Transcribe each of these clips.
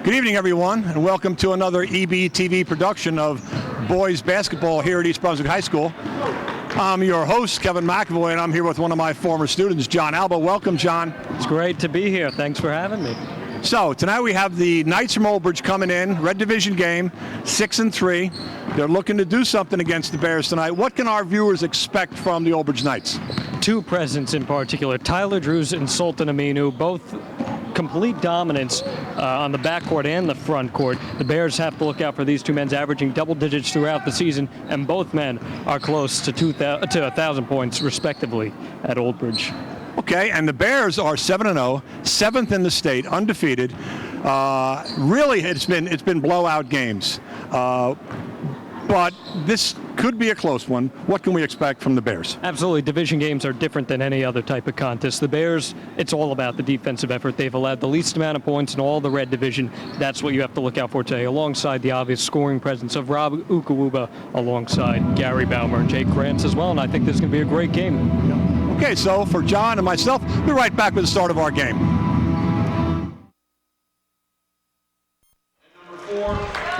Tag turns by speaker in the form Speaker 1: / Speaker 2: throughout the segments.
Speaker 1: Good evening, everyone, and welcome to another EBTV production of boys basketball here at East Brunswick High School. I'm your host, Kevin McEvoy, and I'm here with one of my former students, John Alba. Welcome, John.
Speaker 2: It's great to be here. Thanks for having me.
Speaker 1: So tonight we have the Knights from Old Bridge coming in, Red Division game, 6-3. They're looking to do something against the Bears tonight. What can our viewers expect from the Old Bridge Knights?
Speaker 2: Two presents in particular, Tyler Drews and Sultan Aminu, both complete dominance on the backcourt and the front court. The Bears have to look out for these two men averaging double digits throughout the season, and both men are close to 1,000 points respectively at Old Bridge.
Speaker 1: Okay, and the Bears are 7-0, 7th in the state, undefeated. Really, it's been blowout games, but this could be a close one. What can we expect from the Bears?
Speaker 2: Absolutely. Division games are different than any other type of contest. The Bears, it's all about the defensive effort. They've allowed the least amount of points in all the Red Division. That's what you have to look out for today, alongside the obvious scoring presence of Rob Ukawuba, alongside Gary Baumer and Jake Krantz as well, and I think this is going to be a great game.
Speaker 1: Okay, so for John and myself, we'll be right back with the start of our game.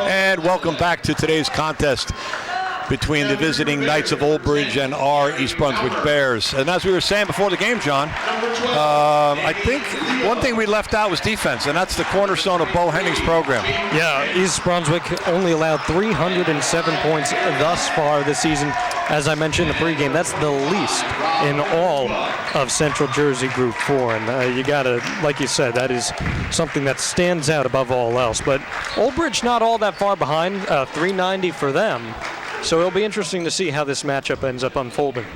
Speaker 1: And welcome back to today's contest between the visiting Knights of Old Bridge and our East Brunswick Bears. And as we were saying before the game, John, I think one thing we left out was defense, and that's the cornerstone of Bo Henning's program.
Speaker 2: Yeah, East Brunswick only allowed 307 points thus far this season. As I mentioned in the pregame, that's the least in all of Central Jersey Group 4. And you got to, like you said, that is something that stands out above all else. But Old Bridge not all that far behind, 390 for them. So it'll be interesting to see how this matchup ends up unfolding.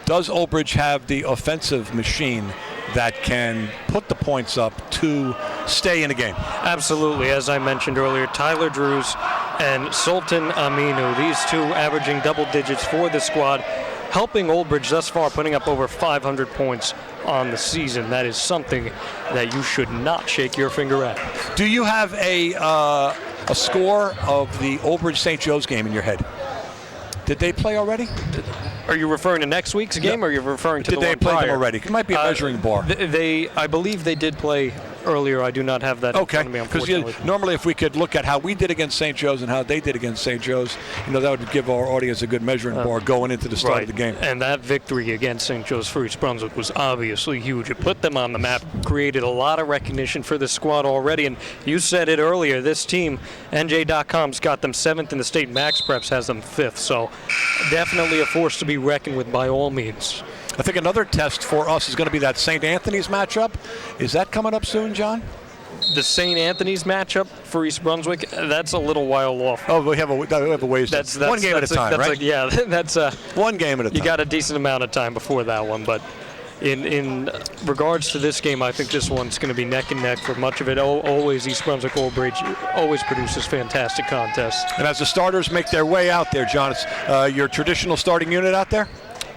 Speaker 1: Does Old Bridge have the offensive machine that can put the points up to stay in the game?
Speaker 2: Absolutely. As I mentioned earlier, Tyler Drews and Sultan Aminu, these two averaging double digits for the squad, helping Old Bridge thus far, putting up over 500 points on the season. That is something that you should not shake your finger at.
Speaker 1: Do you have a score of the Old Bridge St. Joe's game in your head? Did they play already?
Speaker 2: Are you referring to next week's game, or are you referring to the one prior?
Speaker 1: Did they play them already? It might be a measuring bar.
Speaker 2: I believe they did play earlier. I do not have that in front of me, unfortunately.
Speaker 1: Because normally if we could look at how we did against St. Joe's and how they did against St. Joe's, that would give our audience a good measuring bar going into the start of the game.
Speaker 2: And that victory against St. Joe's for East Brunswick was obviously huge. It put them on the map, created a lot of recognition for the squad already. And you said it earlier, this team, NJ.com's got them 7th in the state. Max Preps has them 5th. So definitely a force to be reckoned with by all means.
Speaker 1: I think another test for us is going to be that St. Anthony's matchup. Is that coming up soon, John?
Speaker 2: The St. Anthony's matchup for East Brunswick, that's a little while off.
Speaker 1: Oh, we have a ways. That's one game at a time, right?
Speaker 2: That's
Speaker 1: one game at a time.
Speaker 2: You got a decent amount of time before that one, but in regards to this game, I think this one's going to be neck and neck for much of it. Always East Brunswick Old Bridge always produces fantastic contests.
Speaker 1: And as the starters make their way out there, John, it's your traditional starting unit out there?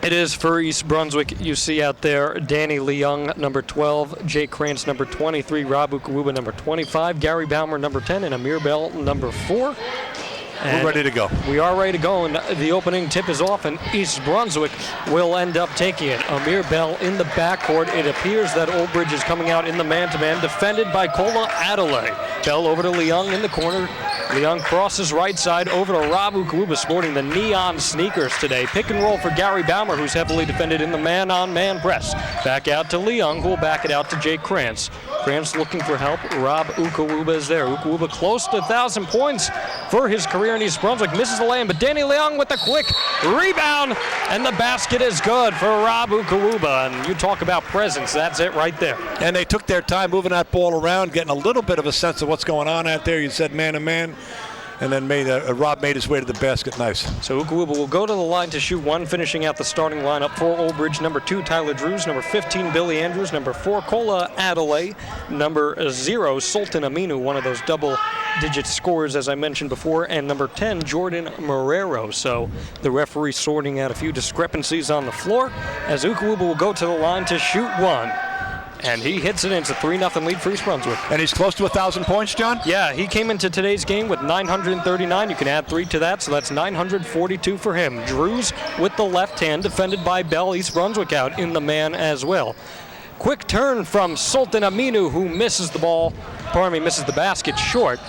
Speaker 2: It is for East Brunswick. You see out there Danny Leung, number 12, Jake Krantz, number 23, Rob Ukawuba, number 25, Gary Baumer, number 10, and Amir Bell, number 4.
Speaker 1: And we're ready to go.
Speaker 2: We are ready to go, and the opening tip is off, and East Brunswick will end up taking it. Amir Bell in the backcourt. It appears that Old Bridge is coming out in the man-to-man, defended by Kola Adelaide. Bell over to Leung in the corner. Leung crosses right side over to Rob Ukawuba, sporting the neon sneakers today. Pick and roll for Gary Baumer, who's heavily defended in the man-on-man press. Back out to Leung, who will back it out to Jake Krantz. Krantz looking for help. Rob Ukawuba is there. Ukawuba close to 1,000 points for his career in East Brunswick. Misses the lane, but Danny Leung with a quick rebound, and the basket is good for Rob Ukawuba. And you talk about presence, that's it right there.
Speaker 1: And they took their time moving that ball around, getting a little bit of a sense of what's going on out there. You said man-to-man. And then Rob made his way to the basket. Nice.
Speaker 2: So Ukawuba will go to the line to shoot one, finishing out the starting lineup for Old Bridge. Number 2, Tyler Drews. Number 15, Billy Andrews. Number 4, Kola Adelaide. Number 0, Sultan Aminu, one of those double-digit scorers, as I mentioned before. And number 10, Jordan Marrero. So the referee sorting out a few discrepancies on the floor as Ukawuba will go to the line to shoot one. And he hits it in. It's a 3-0 lead for East Brunswick.
Speaker 1: And he's close to 1,000 points, John?
Speaker 2: Yeah, he came into today's game with 939. You can add 3 to that, so that's 942 for him. Drews with the left hand, defended by Bell. East Brunswick out in the man as well. Quick turn from Sultan Aminu, who misses the ball. misses the basket short.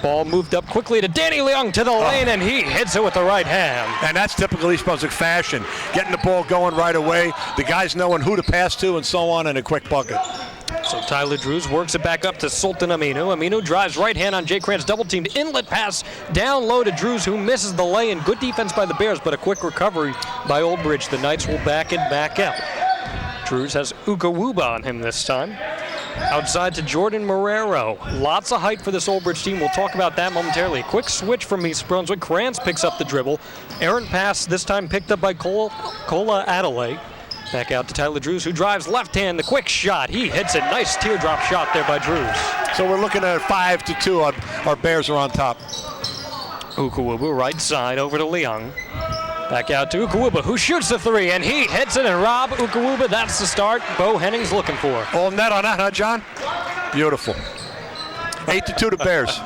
Speaker 2: Ball moved up quickly to Danny Leung to the lane, and he hits it with the right hand.
Speaker 1: And that's typical East Brunswick fashion, getting the ball going right away, the guys knowing who to pass to and so on, and a quick bucket.
Speaker 2: So Tyler Drews works it back up to Sultan Aminu. Aminu drives right hand on Jay Krantz, double-teamed inlet pass down low to Drews, who misses the lay-in. Good defense by the Bears, but a quick recovery by Old Bridge. The Knights will back it back out. Drews has Ukawuba on him this time. Outside to Jordan Marrero. Lots of height for this Old Bridge team. We'll talk about that momentarily. A quick switch from East Brunswick. Krantz picks up the dribble. Errant pass, this time picked up by Kola Adelaide. Back out to Tyler Drews, who drives left hand. The quick shot. He hits it. Nice teardrop shot there by Drews.
Speaker 1: So we're looking at 5-2. Our Bears are on top.
Speaker 2: Ukawuba right side over to Leung. Back out to Ukawuba, who shoots the three, and he hits it, and Rob Ukawuba, that's the start Bo Henning's looking for.
Speaker 1: All net on that, huh, John? Beautiful. 8-2 to Bears.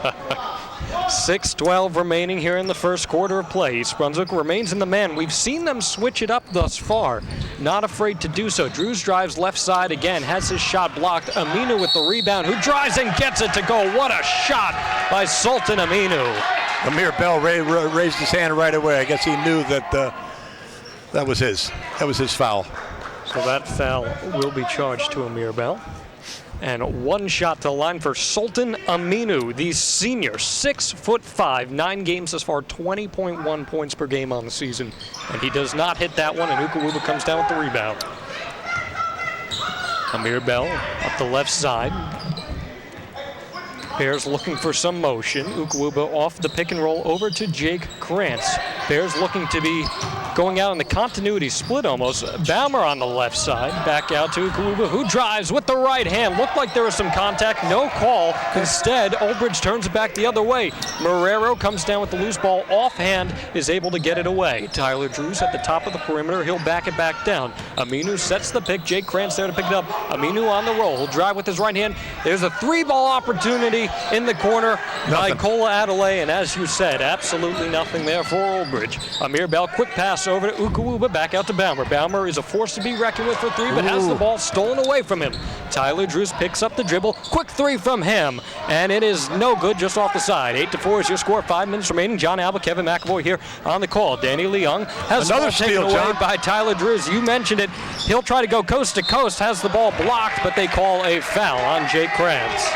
Speaker 2: 6:12 remaining here in the first quarter of play. East Brunswick remains in the man. We've seen them switch it up thus far. Not afraid to do so. Drews drives left side again, has his shot blocked. Aminu with the rebound, who drives and gets it to go. What a shot by Sultan Aminu.
Speaker 1: Amir Bell raised his hand right away. I guess he knew that that was his. That was his foul.
Speaker 2: So that foul will be charged to Amir Bell. And one shot to the line for Sultan Aminu, the senior, 6'5", 9 games thus far, 20.1 points per game on the season. And he does not hit that one, and Ukawuba comes down with the rebound. Amir Bell up the left side. Bears looking for some motion. Ukawuba off the pick and roll over to Jake Krantz. Bears looking to be going out in the continuity split almost. Baumer on the left side. Back out to Ukawuba, who drives with the right hand. Looked like there was some contact. No call. Instead, Old Bridge turns it back the other way. Marrero comes down with the loose ball. Offhand is able to get it away. Tyler Drews at the top of the perimeter. He'll back it back down. Aminu sets the pick. Jake Krantz there to pick it up. Aminu on the roll. He'll drive with his right hand. There's a three-ball opportunity in the corner by Kola Adelaide, and as you said, absolutely nothing there for Old Bridge. Amir Bell, quick pass over to Ukawuba, back out to Baumer. Baumer is a force to be reckoned with for three, but has the ball stolen away from him. Tyler Drews picks up the dribble, quick three from him, and it is no good, just off the side. 8-4 is your score, 5 minutes remaining. John Alba, Kevin McEvoy here on the call. Danny Leung has the ball taken away by Tyler Drews. You mentioned it. He'll try to go coast to coast, has the ball blocked, but they call a foul on Jake Krantz.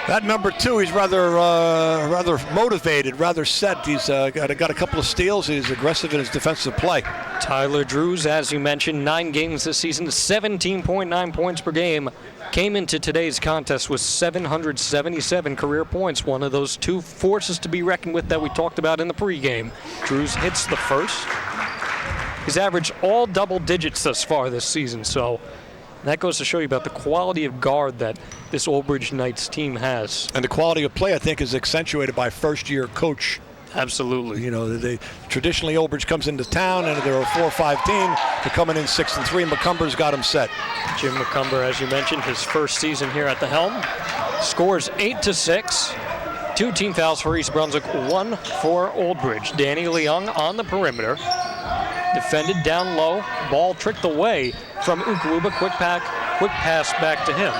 Speaker 1: That number 2, he's rather motivated, rather set. He's got a couple of steals. He's aggressive in his defensive play.
Speaker 2: Tyler Drews, as you mentioned, 9 games this season, 17.9 points per game. Came into today's contest with 777 career points, one of those 2 forces to be reckoned with that we talked about in the pregame. Drews hits the first. He's averaged all double digits thus far this season, so that goes to show you about the quality of guard that this Old Bridge Knights team has.
Speaker 1: And the quality of play, I think, is accentuated by first-year coach.
Speaker 2: Absolutely.
Speaker 1: You know, traditionally Old Bridge comes into town and they're a 4-5 team. They're coming in 6-3. McCumber's got them set.
Speaker 2: Jim McCumber, as you mentioned, his first season here at the helm. Scores 8-6. 2 team fouls for East Brunswick, 1 for Old Bridge. Danny Leung on the perimeter. Defended down low, ball tricked away from Ukawuba, quick pass back to him.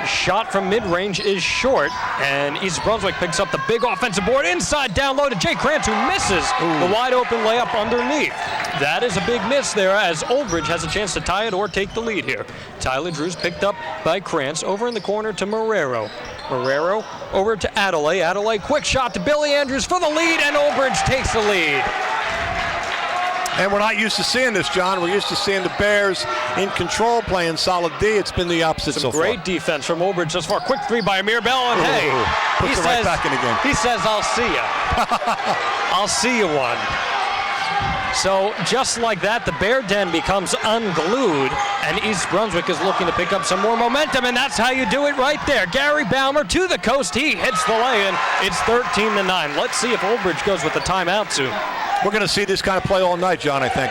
Speaker 2: Shot from mid-range is short, and East Brunswick picks up the big offensive board inside down low to Jake Krantz, who misses the wide open layup underneath. That is a big miss there, as Old Bridge has a chance to tie it or take the lead here. Tyler Drews picked up by Krantz, over in the corner to Marrero. Marrero over to Adelaide. Adelaide, quick shot to Billy Andrews for the lead, and Old Bridge takes the lead.
Speaker 1: And we're not used to seeing this, John. We're used to seeing the Bears in control, playing solid D. It's been the opposite so far.
Speaker 2: Great defense from Old Bridge thus far. Quick three by Amir Bell, and
Speaker 1: puts it right back in again.
Speaker 2: He says, I'll see ya. I'll see you one. So just like that, the Bear Den becomes unglued, and East Brunswick is looking to pick up some more momentum, and that's how you do it right there. Gary Baumer to the coast. He hits the lay-in. It's 13-9. Let's see if Old Bridge goes with the timeout soon.
Speaker 1: We're going to see this kind of play all night, John, I think.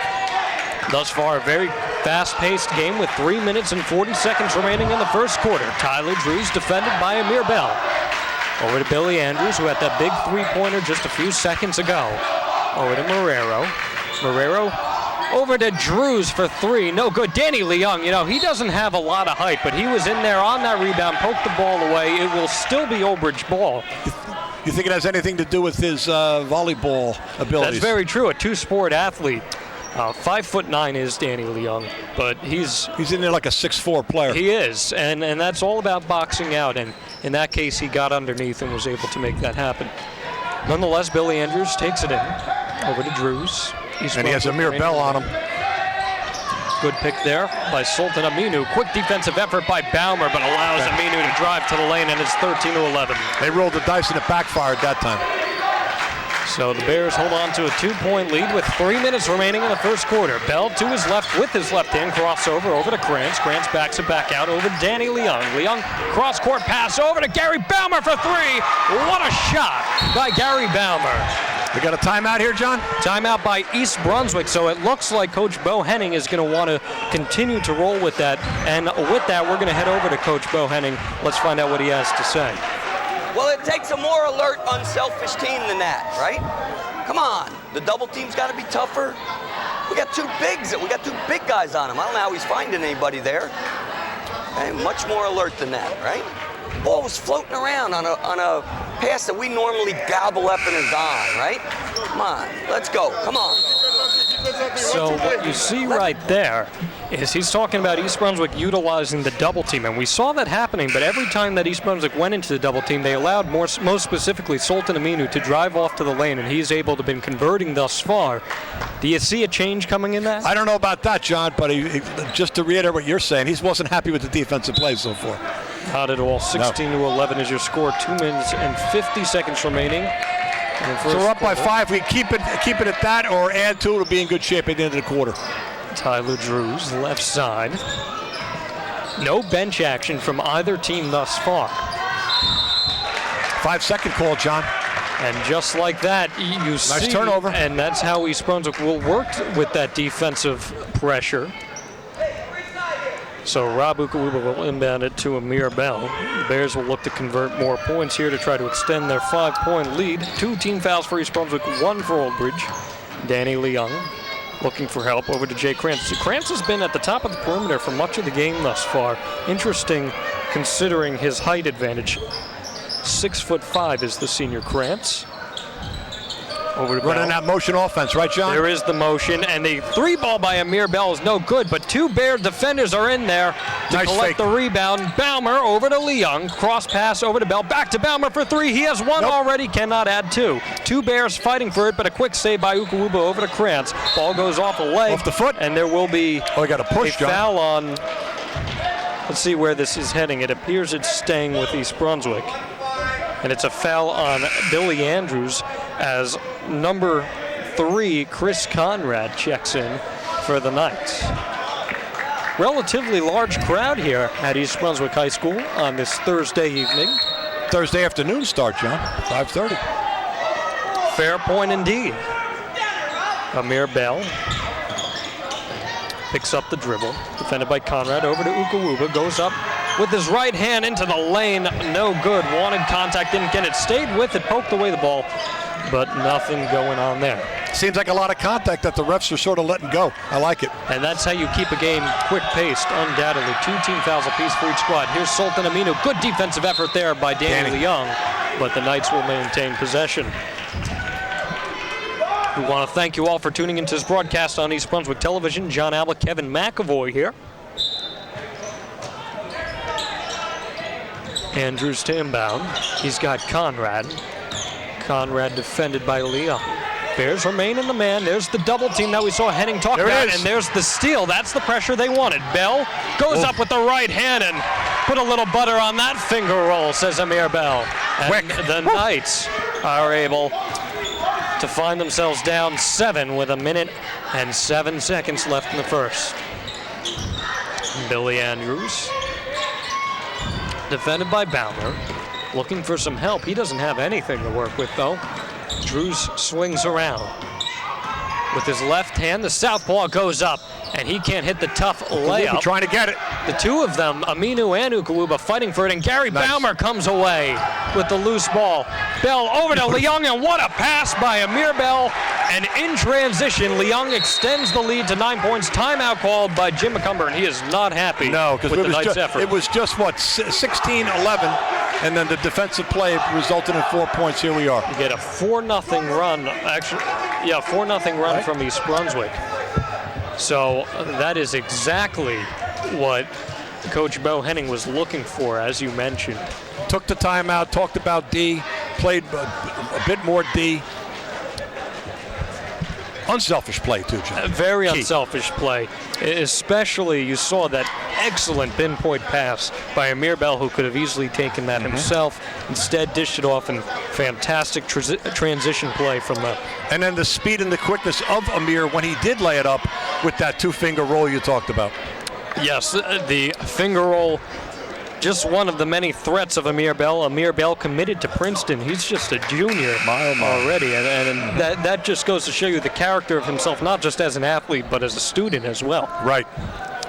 Speaker 2: Thus far, a very fast-paced game with 3 minutes and 40 seconds remaining in the first quarter. Tyler Drews defended by Amir Bell. Over to Billy Andrews, who had that big three-pointer just a few seconds ago. Over to Marrero. Marrero over to Drews for three. No good. Danny Leung, you know, he doesn't have a lot of height, but he was in there on that rebound, poked the ball away. It will still be Old Bridge ball.
Speaker 1: You think it has anything to do with his volleyball abilities?
Speaker 2: That's very true. A two-sport athlete. 5'9" is Danny Leung, but he's
Speaker 1: in there like a 6'4" player.
Speaker 2: He is, and that's all about boxing out. And in that case, he got underneath and was able to make that happen. Nonetheless, Billy Andrews takes it in over to Drews.
Speaker 1: And he has Amir Bell on him.
Speaker 2: Good pick there by Sultan Aminu. Quick defensive effort by Baumer, but allows Aminu to drive to the lane, and it's 13-11.
Speaker 1: They rolled the dice and it backfired that time.
Speaker 2: So the Bears hold on to a 2-point lead with 3 minutes remaining in the first quarter. Bell to his left with his left hand crossover over to Krantz. Krantz backs it back out over to Danny Leung. Leung cross-court pass over to Gary Baumer for three. What a shot by Gary Baumer.
Speaker 1: We got a timeout here, John?
Speaker 2: Timeout by East Brunswick, so it looks like Coach Bo Henning is going to want to continue to roll with that. And with that, we're going to head over to Coach Bo Henning. Let's find out what he has to say.
Speaker 3: Well, it takes a more alert, unselfish team than that, right? Come on, the double team's got to be tougher. We got two big guys on him. I don't know how he's finding anybody there. Hey, much more alert than that, right? Ball was floating around on a pass that we normally gobble up in a dime, right? Come on, let's go, come on.
Speaker 2: So what you see right there is he's talking about East Brunswick utilizing the double team, and we saw that happening, but every time that East Brunswick went into the double team, they allowed most specifically Sultan Aminu to drive off to the lane, and he's able to been converting thus far. Do you see a change coming in that?
Speaker 1: I don't know about that, John, but just to reiterate what you're saying, he wasn't happy with the defensive play so far.
Speaker 2: Not at all. 16-11 is your score. 2 minutes and 50 seconds remaining.
Speaker 1: So we're up by 5. We keep it at that or add to it. We'll be in good shape at the end of the quarter.
Speaker 2: Tyler Drews, left side. No bench action from either team thus far.
Speaker 1: 5-second call, John.
Speaker 2: And just like that, you see.
Speaker 1: Nice turnover.
Speaker 2: And that's how East Brunswick will work with that defensive pressure. So Rob Ukawuba will inbound it to Amir Bell. The Bears will look to convert more points here to try to extend their 5-point lead. 2 team fouls for East Brunswick, 1 for Old Bridge. Danny Leung looking for help over to Jay Krantz. So Krantz has been at the top of the perimeter for much of the game thus far. Interesting considering his height advantage. 6'5" is the senior Krantz. Over to
Speaker 1: running
Speaker 2: Bell.
Speaker 1: that motion offense, right, John?
Speaker 2: There is the motion, and the 3-ball by Amir Bell is no good, but 2 Bear defenders are in there to
Speaker 1: nice
Speaker 2: collect
Speaker 1: fake.
Speaker 2: the rebound. Baumer over to Leung, cross pass over to Bell, back to Baumer for 3. He has 1 already, cannot add 2. 2 Bears fighting for it, but a quick save by Ukawuba over to Krantz. Ball goes off a leg.
Speaker 1: Off the foot.
Speaker 2: And there will be
Speaker 1: he got a push, John.
Speaker 2: Foul on, let's see where this is heading. It appears it's staying with East Brunswick. And it's a foul on Billy Andrews as number 3, Chris Conrad, checks in for the Knights. Relatively large crowd here at East Brunswick High School on this Thursday evening.
Speaker 1: Thursday afternoon start, John, 5:30.
Speaker 2: Fair point indeed. Amir Bell picks up the dribble, defended by Conrad, over to Ukawuba, goes up with his right hand into the lane, no good. Wanted contact, didn't get it, stayed with it, poked away the ball, but nothing going on there.
Speaker 1: Seems like a lot of contact that the refs are sort of letting go. I like it.
Speaker 2: And that's how you keep a game quick-paced, undoubtedly. 2 team fouls apiece for each squad. Here's Sultan Aminu. Good defensive effort there by Danny Leung, but the Knights will maintain possession. We want to thank you all for tuning into this broadcast on East Brunswick Television. John Alba, Kevin McEvoy here. Andrews to inbound. He's got Conrad. Conrad defended by Leung. Bears remain in the man. There's the double team that we saw Henning talk about, and there's the steal. That's the pressure they wanted. Bell goes up with the right hand and put a little butter on that finger roll, says Amir Bell. And the Knights are able to find themselves down 7 with 1 minute and 7 seconds left in the first. Billy Andrews, defended by Baumer, looking for some help. He doesn't have anything to work with, though. Drews swings around. With his left hand, the southpaw goes up, and he can't hit the tough layup.
Speaker 1: Trying to get it.
Speaker 2: The 2 of them, Aminu and Ukawuba, fighting for it, and Gary Baumer comes away with the loose ball. Bell over to Leung, and what a pass by Amir Bell And in transition, Leung extends the lead to 9 points. Timeout called by Jim McCumber, and he is not happy with the Knights' effort.
Speaker 1: It was just, 16-11, and then the defensive play resulted in 4 points. Here we are.
Speaker 2: You get a 4-0 run. Actually, 4-0 run from East Brunswick. So that is exactly what Coach Bo Henning was looking for, as you mentioned.
Speaker 1: Took the timeout, talked about D, played a bit more D. Unselfish play, too, John.
Speaker 2: Very unselfish play. Especially, you saw that excellent pinpoint pass by Amir Bell, who could have easily taken that himself. Instead, dished it off, and fantastic transition play from them.
Speaker 1: And then the speed and the quickness of Amir when he did lay it up with that two-finger roll you talked about.
Speaker 2: Yes, the finger roll, just one of the many threats of Amir Bell. Amir Bell committed to Princeton. He's just a junior already, and that just goes to show you the character of himself, not just as an athlete, but as a student as well.
Speaker 1: Right.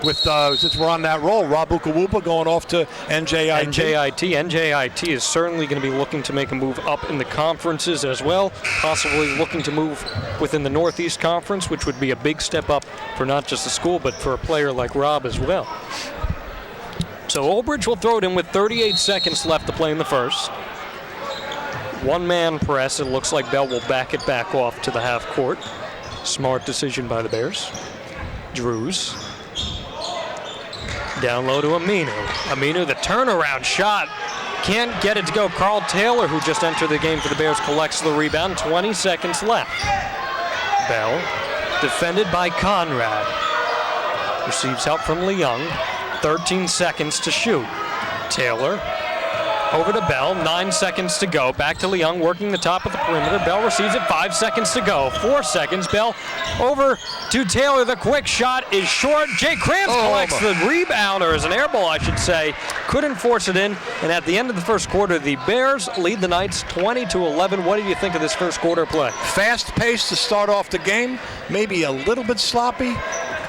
Speaker 1: With since we're on that roll, Rob Ukawupa going off to NJIT.
Speaker 2: NJIT is certainly going to be looking to make a move up in the conferences as well, possibly looking to move within the Northeast Conference, which would be a big step up for not just the school, but for a player like Rob as well. So Old Bridge will throw it in with 38 seconds left to play in the first. One-man press. It looks like Bell will back it back off to the half court. Smart decision by the Bears. Drews. Down low to Aminu. Aminu, the turnaround shot. Can't get it to go. Carl Taylor, who just entered the game for the Bears, collects the rebound. 20 seconds left. Bell, defended by Conrad. Receives help from Leung. 13 seconds to shoot. Taylor over to Bell. 9 seconds to go. Back to Leung, working the top of the perimeter. Bell receives it. 5 seconds to go. 4 seconds. Bell over to Taylor. The quick shot is short. Jay Krantz collects the rebound, or as an air ball, I should say. Couldn't force it in. And at the end of the first quarter, the Bears lead the Knights 20-11. What do you think of this first quarter play?
Speaker 1: Fast pace to start off the game. Maybe a little bit sloppy.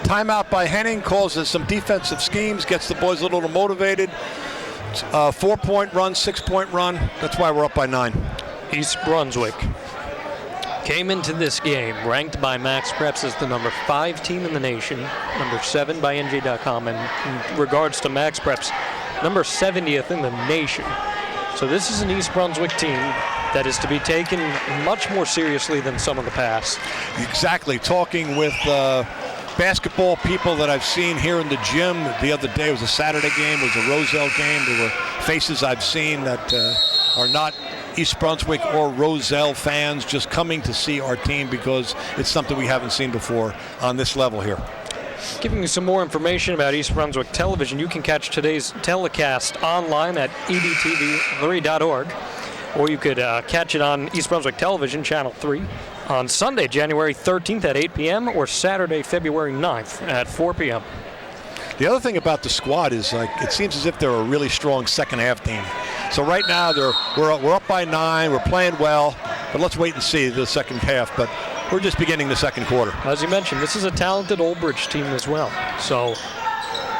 Speaker 1: Timeout by Henning causes some defensive schemes, gets the boys a little motivated. 4-point run, 6-point run. That's why we're up by 9.
Speaker 2: East Brunswick came into this game ranked by Max Preps as the number 5 team in the nation, number 7 by NJ.com, and in regards to Max Preps, number 70th in the nation. So this is an East Brunswick team that is to be taken much more seriously than some of the past.
Speaker 1: Exactly. Talking with basketball people that I've seen here in the gym the other day. It was a Saturday game, it was a Roselle game. There were faces I've seen that are not East Brunswick or Roselle fans, just coming to see our team because it's something we haven't seen before on this level here.
Speaker 2: Giving you some more information about East Brunswick Television, you can catch today's telecast online at edtv3.org, or you could catch it on East Brunswick Television, Channel 3, on Sunday, January 13th at 8 p.m. or Saturday, February 9th at 4 p.m.
Speaker 1: The other thing about the squad is it seems as if they're a really strong second half team. So right now we're up by 9, we're playing well, but let's wait and see the second half. But we're just beginning the second quarter.
Speaker 2: As you mentioned, this is a talented Old Bridge team as well. So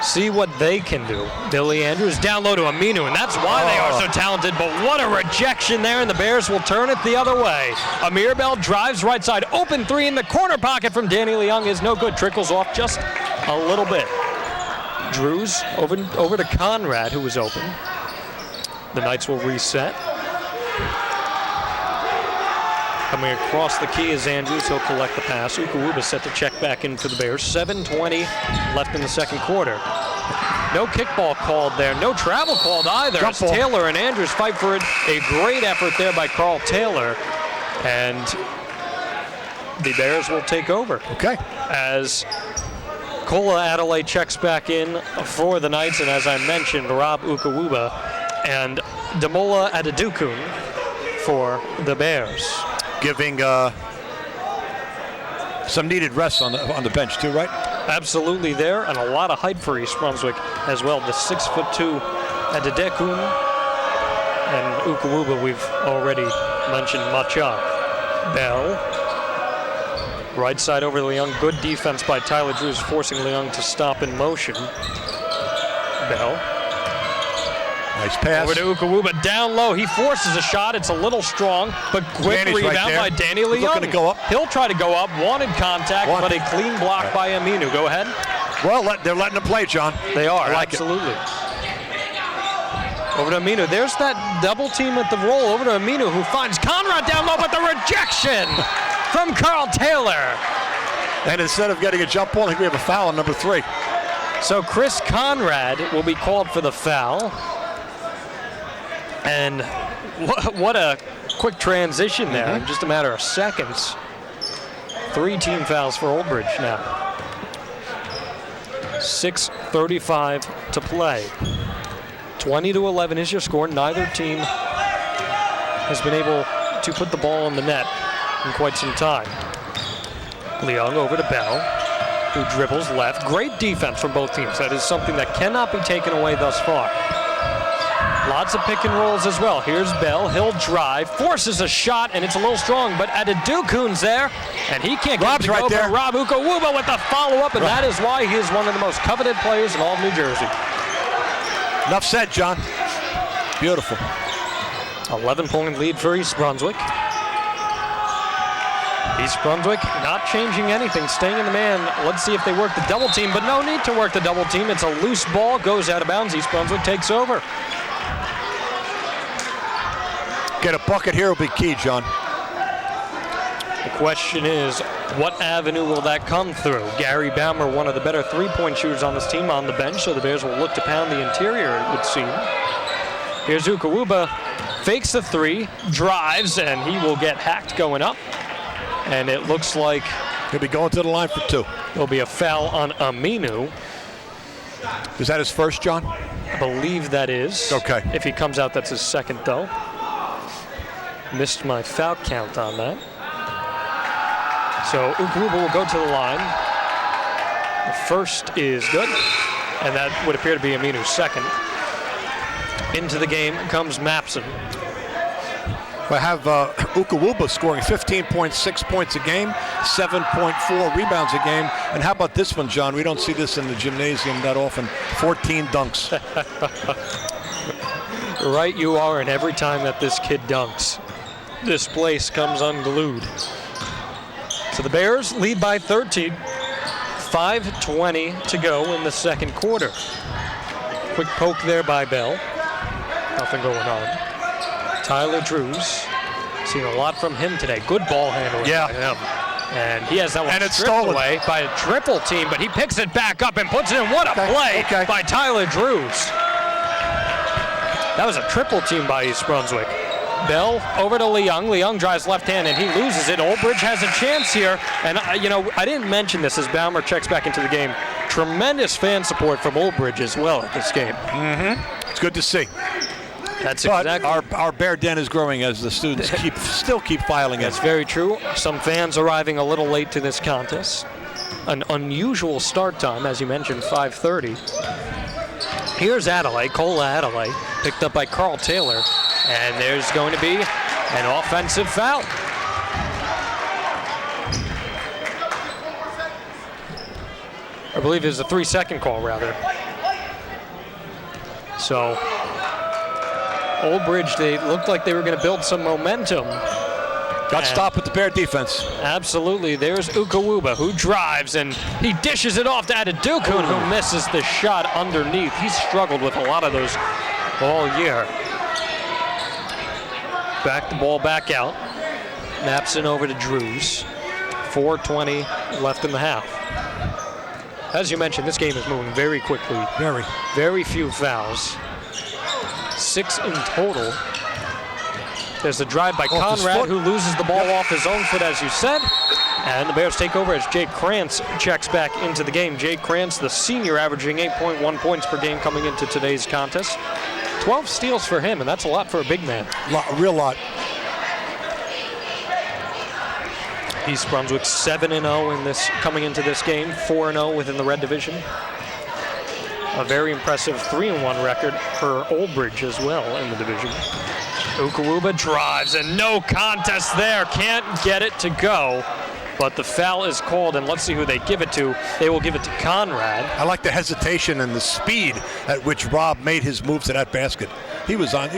Speaker 2: see what they can do. Billy Andrews down low to Aminu, and that's why they are so talented, but what a rejection there, and the Bears will turn it the other way. Amir Bell drives right side, open 3 in the corner pocket from Danny Leung is no good, trickles off just a little bit. Drews over to Conrad, who was open. The Knights will reset. Coming across the key is Andrews. He'll collect the pass. Ukawuba set to check back in for the Bears. 7:20 left in the second quarter. No kickball called there. No travel called either. As Taylor and Andrews fight for it. A great effort there by Carl Taylor. And the Bears will take over.
Speaker 1: Okay.
Speaker 2: As Kola Adelaide checks back in for the Knights. And as I mentioned, Rob Ukawuba and Damola Adedukun for the Bears.
Speaker 1: Giving some needed rest on the bench too, right?
Speaker 2: Absolutely there, and a lot of height for East Brunswick as well. The 6'2" Adedekun and Ukawuba we've already mentioned much of. Bell, right side over Leung. Good defense by Tyler Drews, forcing Leung to stop in motion. Bell
Speaker 1: Nice pass.
Speaker 2: Over to Ukawuba, down low. He forces a shot. It's a little strong, but quick
Speaker 1: Danny's right
Speaker 2: rebound
Speaker 1: there.
Speaker 2: by Danny
Speaker 1: He's
Speaker 2: Leung.
Speaker 1: looking to go up.
Speaker 2: He'll try to go up. Wanted contact, but a clean block by Aminu. Go ahead.
Speaker 1: Well, they're letting him play, John.
Speaker 2: They are,
Speaker 1: I like
Speaker 2: absolutely. Over to Aminu. There's that double team at the roll. Over to Aminu, who finds Conrad down low, but the rejection from Carl Taylor.
Speaker 1: And instead of getting a jump ball, I think we have a foul on number 3.
Speaker 2: So Chris Conrad will be called for the foul. And what a quick transition there in just a matter of seconds. 3 team fouls for Old Bridge now. 6:35 to play. 20-11 is your score. Neither team has been able to put the ball in the net in quite some time. Leung over to Bell, who dribbles left. Great defense from both teams. That is something that cannot be taken away thus far. Lots of pick and rolls as well. Here's Bell. He'll drive, forces a shot, and it's a little strong, but Adedukun's there, and he can't get it to go, but Rob Ukawuba with the follow-up, and that is why he is one of the most coveted players in all of New Jersey.
Speaker 1: Enough said, John. Beautiful.
Speaker 2: 11-point lead for East Brunswick. East Brunswick not changing anything, staying in the man. Let's see if they work the double team, but no need to work the double team. It's a loose ball, goes out of bounds. East Brunswick takes over.
Speaker 1: Get a bucket here will be key, John.
Speaker 2: The question is, what avenue will that come through? Gary Baumer, one of the better three-point shooters on this team, on the bench, so the Bears will look to pound the interior, it would seem. Here's Ukawuba, fakes the 3, drives, and he will get hacked going up. And it looks like
Speaker 1: he'll be going to the line for 2.
Speaker 2: There'll be a foul on Aminu.
Speaker 1: Is that his first, John?
Speaker 2: I believe that is.
Speaker 1: Okay.
Speaker 2: If he comes out, that's his second, though. Missed my foul count on that. So Ukawuba will go to the line. The first is good, and that would appear to be Aminu's second. Into the game comes Mapson.
Speaker 1: I have Ukawuba scoring 15.6 points a game, 7.4 rebounds a game. And how about this one, John? We don't see this in the gymnasium that often. 14 dunks.
Speaker 2: Right you are, and every time that this kid dunks, this place comes unglued. So the Bears lead by 13. 5:20 to go in the second quarter. Quick poke there by Bell. Nothing going on. Tyler Drews, seen a lot from him today. Good ball handling by him. And he has that one stripped away by a triple team, but he picks it back up and puts it in. What a play by Tyler Drews. That was a triple team by East Brunswick. Bell over to Leung. Leung drives left hand and he loses it. Old Bridge has a chance here. And, I didn't mention this as Baumer checks back into the game. Tremendous fan support from Old Bridge as well at this game.
Speaker 1: It's good to see.
Speaker 2: That's
Speaker 1: but
Speaker 2: exactly.
Speaker 1: Our Bear Den is growing as the students still keep filing in.
Speaker 2: That's very true. Some fans arriving a little late to this contest. An unusual start time, as you mentioned, 5:30. Here's Adelaide, Cola Adelaide, picked up by Carl Taylor. And there's going to be an offensive foul. I believe it was a 3-second call, rather. So, Old Bridge, they looked like they were going to build some momentum.
Speaker 1: Got stopped with the Bear defense.
Speaker 2: Absolutely. There's Ukawuba, who drives, and he dishes it off to Adedukun, who misses the shot underneath. He's struggled with a lot of those all year. Back the ball back out. Mapson over to Drews. 4:20 left in the half. As you mentioned, this game is moving very quickly. Very few fouls. 6 in total. There's a drive by Conrad, who loses the ball off his own foot, as you said. And the Bears take over as Jake Krantz checks back into the game. Jake Krantz, the senior, averaging 8.1 points per game coming into today's contest. 12 steals for him, and that's a lot for a big man.
Speaker 1: A real lot.
Speaker 2: East Brunswick 7-0 in this coming into this game, 4-0 within the red division. A very impressive 3-1 record for Old Bridge as well in the division. Ukawuba drives, and no contest there. Can't get it to go. but the foul is called, and let's see who they give it to. They will give it to Conrad.
Speaker 1: I like the hesitation and the speed at which Rob made his move to that basket. He was on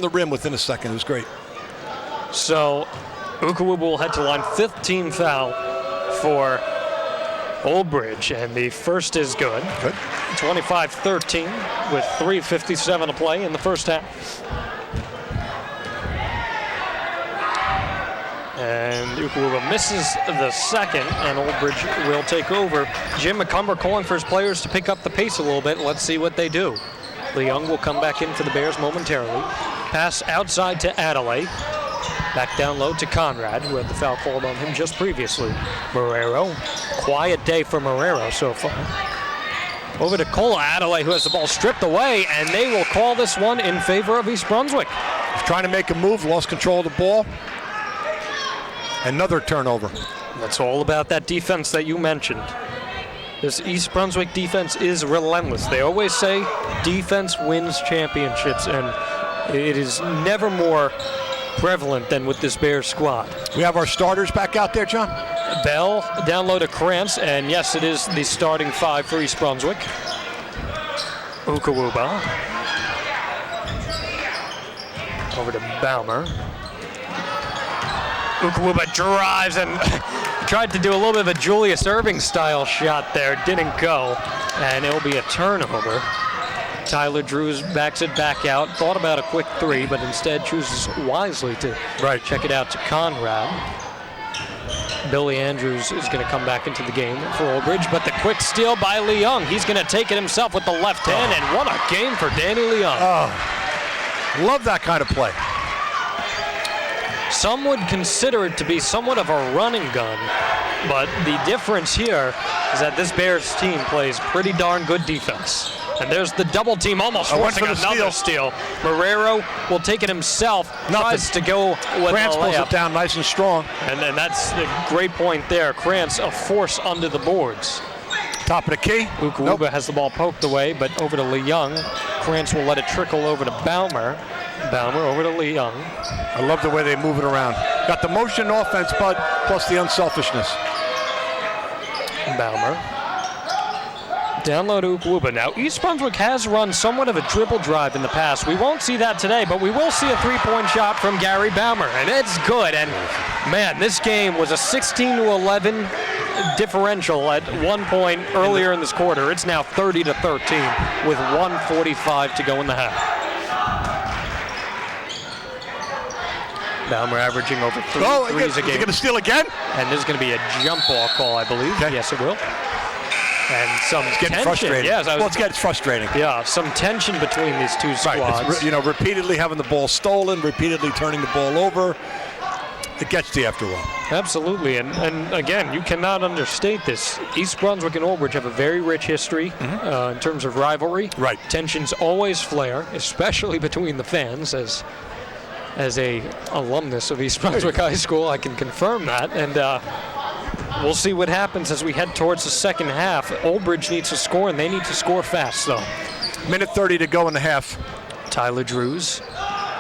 Speaker 1: the rim within a second. It was great.
Speaker 2: So Ukawuba will head to the line. 15 foul for Old Bridge, and the first is good. 25-13 with 3:57 to play in the first half. And Ukawuba misses the second, and Old Bridge will take over. Jim McCumber calling for his players to pick up the pace a little bit. Let's see what they do. Leung will come back in for the Bears momentarily. Pass outside to Adelaide. Back down low to Conrad, who had the foul called on him just previously. Marrero. Quiet day for Marrero so far. Over to Cola Adelaide, who has the ball stripped away, and they will call this one in favor of East Brunswick.
Speaker 1: Trying to make a move, lost control of the ball. Another turnover.
Speaker 2: That's all about that defense that you mentioned. This East Brunswick defense is relentless. They always say defense wins championships, and it is never more prevalent than with this Bears squad.
Speaker 1: We have our starters back out there, John.
Speaker 2: Bell down low to Krantz, and yes, it is the starting five for East Brunswick. Ukawuba. Over to Baumer. Ukawuba drives and tried to do a little bit of a Julius Erving style shot there. Didn't go, and it'll be a turnover. Tyler Drews backs it back out. Thought about a quick three, but instead chooses wisely to check it out to Conrad. Billy Andrews is going to come back into the game for Old Bridge, but the quick steal by Leung. He's going to take it himself with the left hand, and what a game for Danny Leung.
Speaker 1: Oh, love that kind of play.
Speaker 2: Some would consider it to be somewhat of a running gun, but the difference here is that this Bears team plays pretty darn good defense. And there's the double team almost forcing another steal. Marrero will take it himself. Tries to go with
Speaker 1: Krantz
Speaker 2: a
Speaker 1: pulls
Speaker 2: layup.
Speaker 1: it down nice and strong.
Speaker 2: And that's a great point there. Krantz, a force under the boards.
Speaker 1: Top of the key.
Speaker 2: Ukawuba has the ball poked away, but over to Leung. Krantz will let it trickle over to Baumer. Baumer over to Leung.
Speaker 1: I love the way they move it around. Got the motion offense, but plus the unselfishness.
Speaker 2: Baumer. Down low to Ukawuba. Now, East Brunswick has run somewhat of a dribble drive in the past. We won't see that today, but we will see a three-point shot from Gary Baumer, and it's good. And, man, this game was a 16-11 differential at one point earlier in this quarter. It's now 30-13 with 1:45 to go in the half. Baumer averaging over threes a game.
Speaker 1: Is he going to steal again?
Speaker 2: And there's going to be a jump ball call, I believe.
Speaker 1: Okay.
Speaker 2: Yes, it will. And some tension.
Speaker 1: Frustrating.
Speaker 2: Yes,
Speaker 1: It gets frustrating.
Speaker 2: Yeah, some tension between these two squads.
Speaker 1: Right. Repeatedly having the ball stolen, repeatedly turning the ball over. It gets to you after a while.
Speaker 2: Absolutely, and again, you cannot understate this. East Brunswick and Old Bridge have a very rich history in terms of rivalry.
Speaker 1: Right.
Speaker 2: Tensions always flare, especially between the fans. As a alumnus of East Brunswick High School, I can confirm that. And we'll see what happens as we head towards the second half. Old Bridge needs to score, and they need to score fast, though.
Speaker 1: Minute 30 to go in the half.
Speaker 2: Tyler Drews.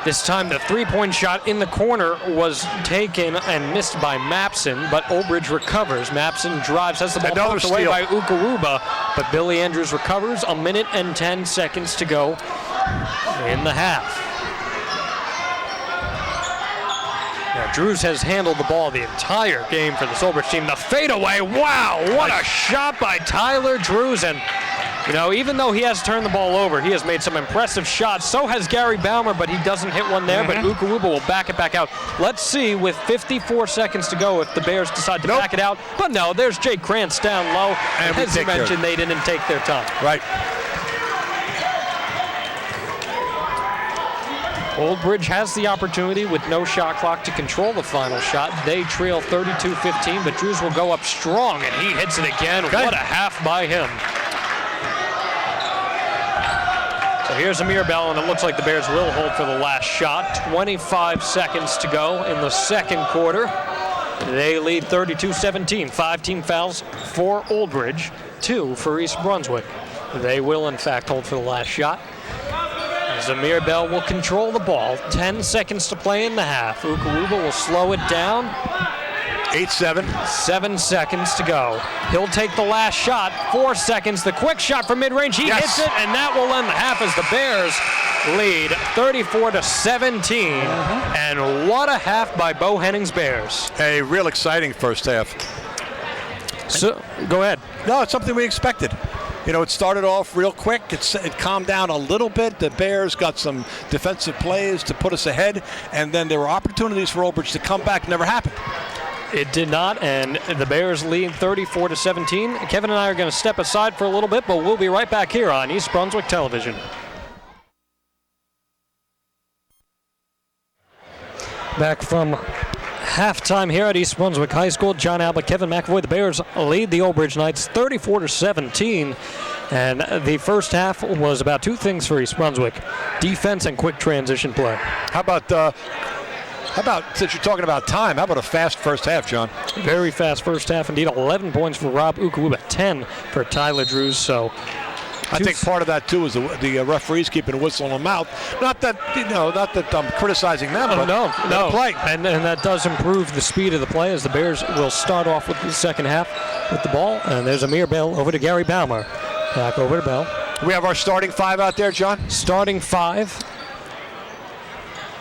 Speaker 2: This time the three-point shot in the corner was taken and missed by Mapson, but Old Bridge recovers. Mapson drives, has the ball poked away by Ukawuba, but Billy Andrews recovers. A minute and 10 seconds to go in the half. Now, Drews has handled the ball the entire game for this Old Bridge team. The fadeaway, wow, what a shot by Tyler Drews. And, even though he has turned the ball over, he has made some impressive shots. So has Gary Baumer, but he doesn't hit one there. But Ukawuba will back it back out. Let's see, with 54 seconds to go, if the Bears decide to back it out. But no, there's Jake Krantz down low. And as you mentioned, they didn't take their time.
Speaker 1: Right.
Speaker 2: Old Bridge has the opportunity with no shot clock to control the final shot. They trail 32-15, but Drews will go up strong, and he hits it again. Okay. What a half by him. So here's Amir Bell, and it looks like the Bears will hold for the last shot. 25 seconds to go in the second quarter. They lead 32-17. 5 team fouls for Old Bridge, 2 for East Brunswick. They will, in fact, hold for the last shot. Amir Bell will control the ball. 10 seconds to play in the half. Ukawuba will slow it down.
Speaker 1: 8-7.
Speaker 2: 7 seconds to go. He'll take the last shot. 4 seconds. The quick shot from mid-range. He hits it, and that will end the half as the Bears lead 34-17. And what a half by Bo Henning's Bears.
Speaker 1: A real exciting first half.
Speaker 2: So, go ahead.
Speaker 1: No, it's something we expected. You know, it started off real quick. It calmed down a little bit. The Bears got some defensive plays to put us ahead, and then there were opportunities for Old Bridge to come back. Never happened.
Speaker 2: It did not, and the Bears lead 34-17. Kevin and I are going to step aside for a little bit, but we'll be right back here on East Brunswick Television. Back from halftime here at East Brunswick High School. John Alba, Kevin McEvoy. The Bears lead the Old Bridge Knights 34-17. And the first half was about two things for East Brunswick: defense and quick transition play.
Speaker 1: How about, since you're talking about time, how about a fast first half, John?
Speaker 2: Very fast first half indeed. 11 points for Rob Ukawuba, 10 for Tyler Drews. So
Speaker 1: I think part of that too is the referees keeping a whistle in the mouth. Not that I'm criticizing them, but
Speaker 2: no.
Speaker 1: play.
Speaker 2: And that does improve the speed of the play as the Bears will start off with the second half with the ball. And there's Amir Bell over to Gary Balmer. Back over to Bell.
Speaker 1: We have our starting five out there, John.
Speaker 2: Starting five.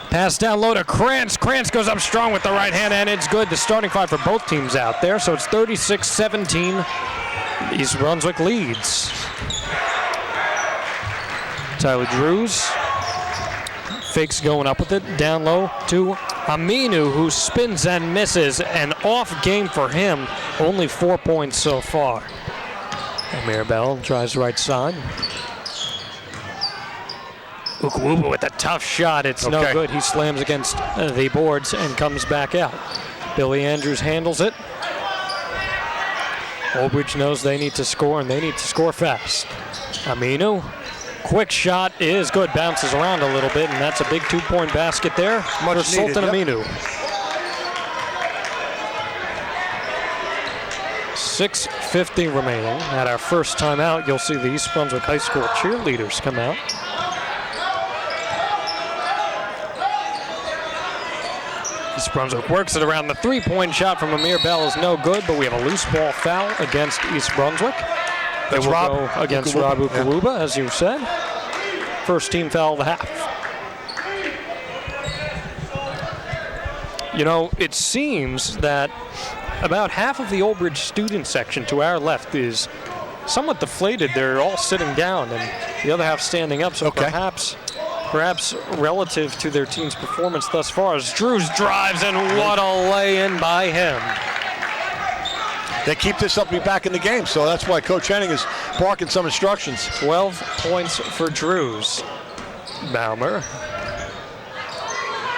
Speaker 2: Pass down low to Krantz. Krantz goes up strong with the right hand, and it's good. The starting five for both teams out there, so it's 36-17. East Brunswick leads. Tyler Drews fakes going up with it. Down low to Aminu, who spins and misses. An off game for him. Only 4 points so far. Amir Bell tries right side. Ukawuba with a tough shot. It's no good. He slams against the boards and comes back out. Billy Andrews handles it. Old Bridge knows they need to score, and they need to score fast. Aminu, quick shot is good. Bounces around a little bit, and that's a big 2-point basket there for Sultan Aminu. 6:50 remaining. At our first timeout, you'll see the East Brunswick High School cheerleaders come out. East Brunswick works it around. The 3-point shot from Amir Bell is no good, but we have a loose ball foul against East Brunswick. It will go against Rob Ukawuba, as you said. First team foul of the half. You know, it seems that about half of the Old Bridge student section to our left is somewhat deflated. They're all sitting down, and the other half standing up, so perhaps relative to their team's performance thus far, as Drews drives, and what a lay-in by him.
Speaker 1: They keep this up to be back in the game, so that's why Coach Henning is barking some instructions. 12
Speaker 2: points for Drews. Balmer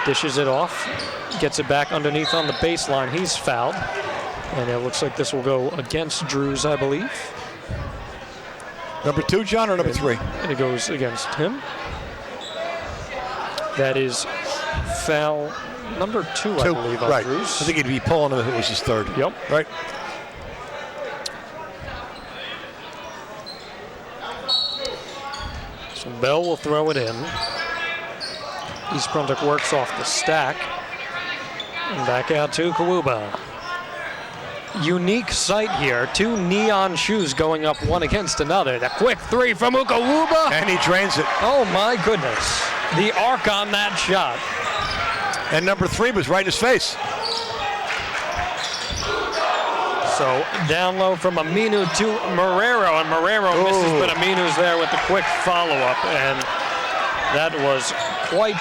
Speaker 2: dishes it off, gets it back underneath on the baseline. He's fouled, and it looks like this will go against Drews, I believe.
Speaker 1: Number 2, John, or number 3?
Speaker 2: And it goes against him. That is foul number 2, I believe, on Drews.
Speaker 1: I think he'd be pulling him if it was his third.
Speaker 2: Yep.
Speaker 1: Right.
Speaker 2: So Bell will throw it in. East Brunswick works off the stack. And back out to Ukawuba. Unique sight here. 2 neon shoes going up one against another. The quick 3 from Ukawuba.
Speaker 1: And he drains it.
Speaker 2: Oh my goodness. The arc on that shot.
Speaker 1: And number 3 was right in his face.
Speaker 2: So down low from Aminu to Marrero, and Marrero misses, but Aminu's there with the quick follow-up, and that was quite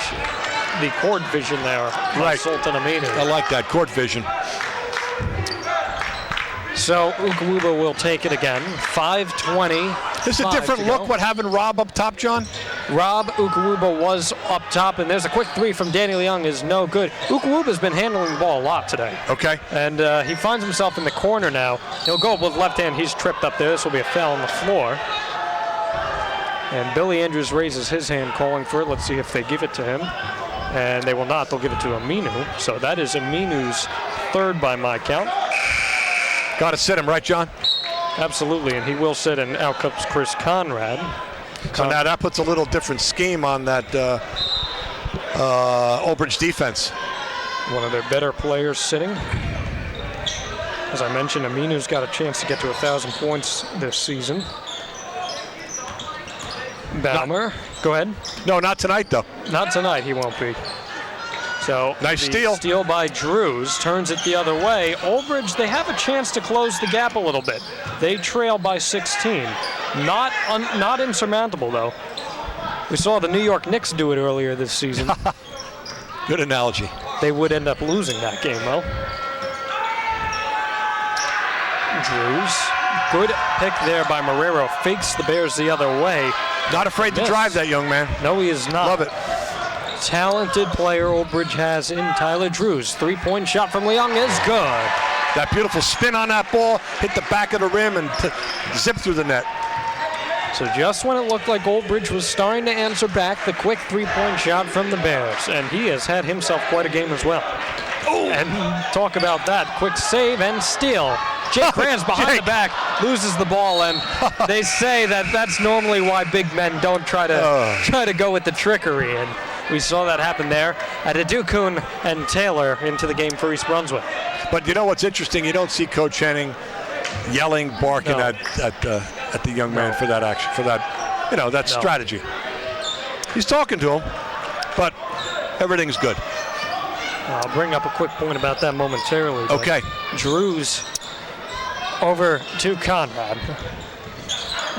Speaker 2: the court vision there by Sultan Aminu.
Speaker 1: I like that, court vision.
Speaker 2: So Ukawuba will take it again. 5:20.
Speaker 1: This is a different look, what having Rob up top, John?
Speaker 2: Rob Ukawuba was up top, and there's a quick 3 from Daniel Young is no good. Ukawuba's been handling the ball a lot today.
Speaker 1: Okay.
Speaker 2: And he finds himself in the corner now. He'll go with left hand. He's tripped up there. This will be a foul on the floor. And Billy Andrews raises his hand calling for it. Let's see if they give it to him. And they will not. They'll give it to Aminu. So that is Aminu's third by my count.
Speaker 1: Got to sit him, right, John?
Speaker 2: Absolutely, and he will sit, and out comes Chris Conrad.
Speaker 1: So now that puts a little different scheme on that Old Bridge defense.
Speaker 2: One of their better players sitting. As I mentioned, Aminu's got a chance to get to 1,000 points this season. Baumer, go ahead.
Speaker 1: No, not tonight, though.
Speaker 2: Not tonight, he won't be. So
Speaker 1: nice steal.
Speaker 2: Steal by Drews turns it the other way. Old Bridge, they have a chance to close the gap a little bit. They trail by 16. Not insurmountable, though. We saw the New York Knicks do it earlier this season.
Speaker 1: Good analogy.
Speaker 2: They would end up losing that game, though. Drews, good pick there by Marrero. Fakes the Bears the other way.
Speaker 1: Not afraid to drive that young man.
Speaker 2: No, he is not.
Speaker 1: Love it.
Speaker 2: Talented player Old Bridge has in Tyler Drews. Three-point shot from Leung is good.
Speaker 1: That beautiful spin on that ball, hit the back of the rim and zip through the net.
Speaker 2: So just when it looked like Old Bridge was starting to answer back, the quick three-point shot from the Bears. And he has had himself quite a game as well. Oh. And talk about that. Quick save and steal. Jake Kranz behind the back loses the ball, and they say that that's normally why big men don't try to go with the trickery. And we saw that happen there. Adedukun and Taylor into the game for East Brunswick.
Speaker 1: But you know what's interesting? You don't see Coach Henning yelling, barking at the young man for that action, for that, that strategy. He's talking to him, but everything's good.
Speaker 2: I'll bring up a quick point about that momentarily.
Speaker 1: Okay.
Speaker 2: Drews over to Conrad.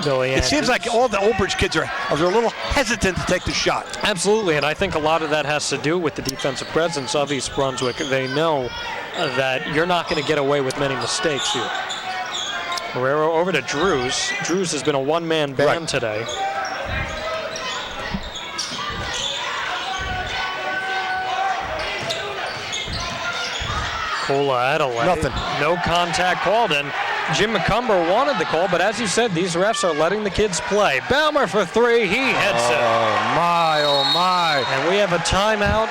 Speaker 2: Billy Andrews.
Speaker 1: It seems like all the Old Bridge kids are a little hesitant to take the shot.
Speaker 2: Absolutely, and I think a lot of that has to do with the defensive presence of East Brunswick. They know that you're not going to get away with many mistakes here. Marrero over to Drews. Drews has been a one-man band today. Cola Adelaide.
Speaker 1: Nothing.
Speaker 2: No contact called, and Jim McCumber wanted the call, but as you said, these refs are letting the kids play. Baumer for three, he hits it.
Speaker 1: Oh my.
Speaker 2: And we have a timeout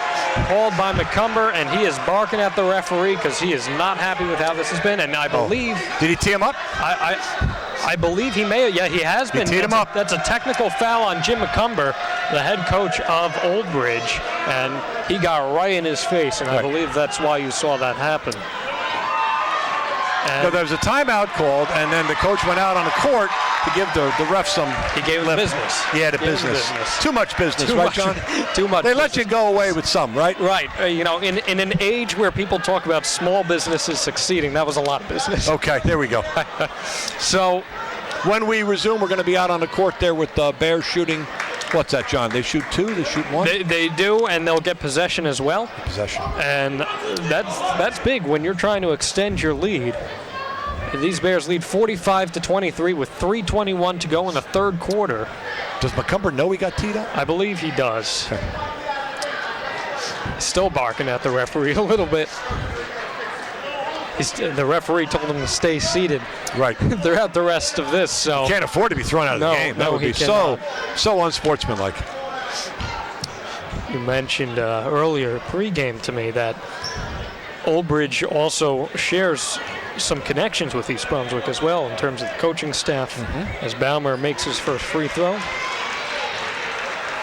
Speaker 2: called by McCumber, and he is barking at the referee because he is not happy with how this has been, and I believe...
Speaker 1: Did he tee him up?
Speaker 2: I believe he may have. Yeah, he has been.
Speaker 1: He teed him up.
Speaker 2: That's a technical foul on Jim McCumber, the head coach of Old Bridge, and he got right in his face, and I believe that's why you saw that happen.
Speaker 1: So there was a timeout called, and then the coach went out on the court to give the ref some.
Speaker 2: He gave him business.
Speaker 1: Yeah, the business. Too much business, right, John?
Speaker 2: Too much.
Speaker 1: They let you go away with some, right?
Speaker 2: Right. In an age where people talk about small businesses succeeding, that was a lot of business.
Speaker 1: Okay, there we go. So when we resume, we're going to be out on the court there with Bears shooting. What's that, John? They shoot two? They shoot one?
Speaker 2: They do, and they'll get possession as well.
Speaker 1: Possession.
Speaker 2: And that's big when you're trying to extend your lead. These Bears lead 45-23 with 3:21 to go in the third quarter.
Speaker 1: Does McCumber know he got teed up?
Speaker 2: I believe he does. Okay. Still barking at the referee a little bit. The referee told him to stay seated.
Speaker 1: Right.
Speaker 2: Throughout the rest of this, so
Speaker 1: he can't afford to be thrown out of the game. That would be so unsportsmanlike.
Speaker 2: You mentioned earlier pregame to me that Old Bridge also shares some connections with East Brunswick as well in terms of the coaching staff, as Baumer makes his first free throw.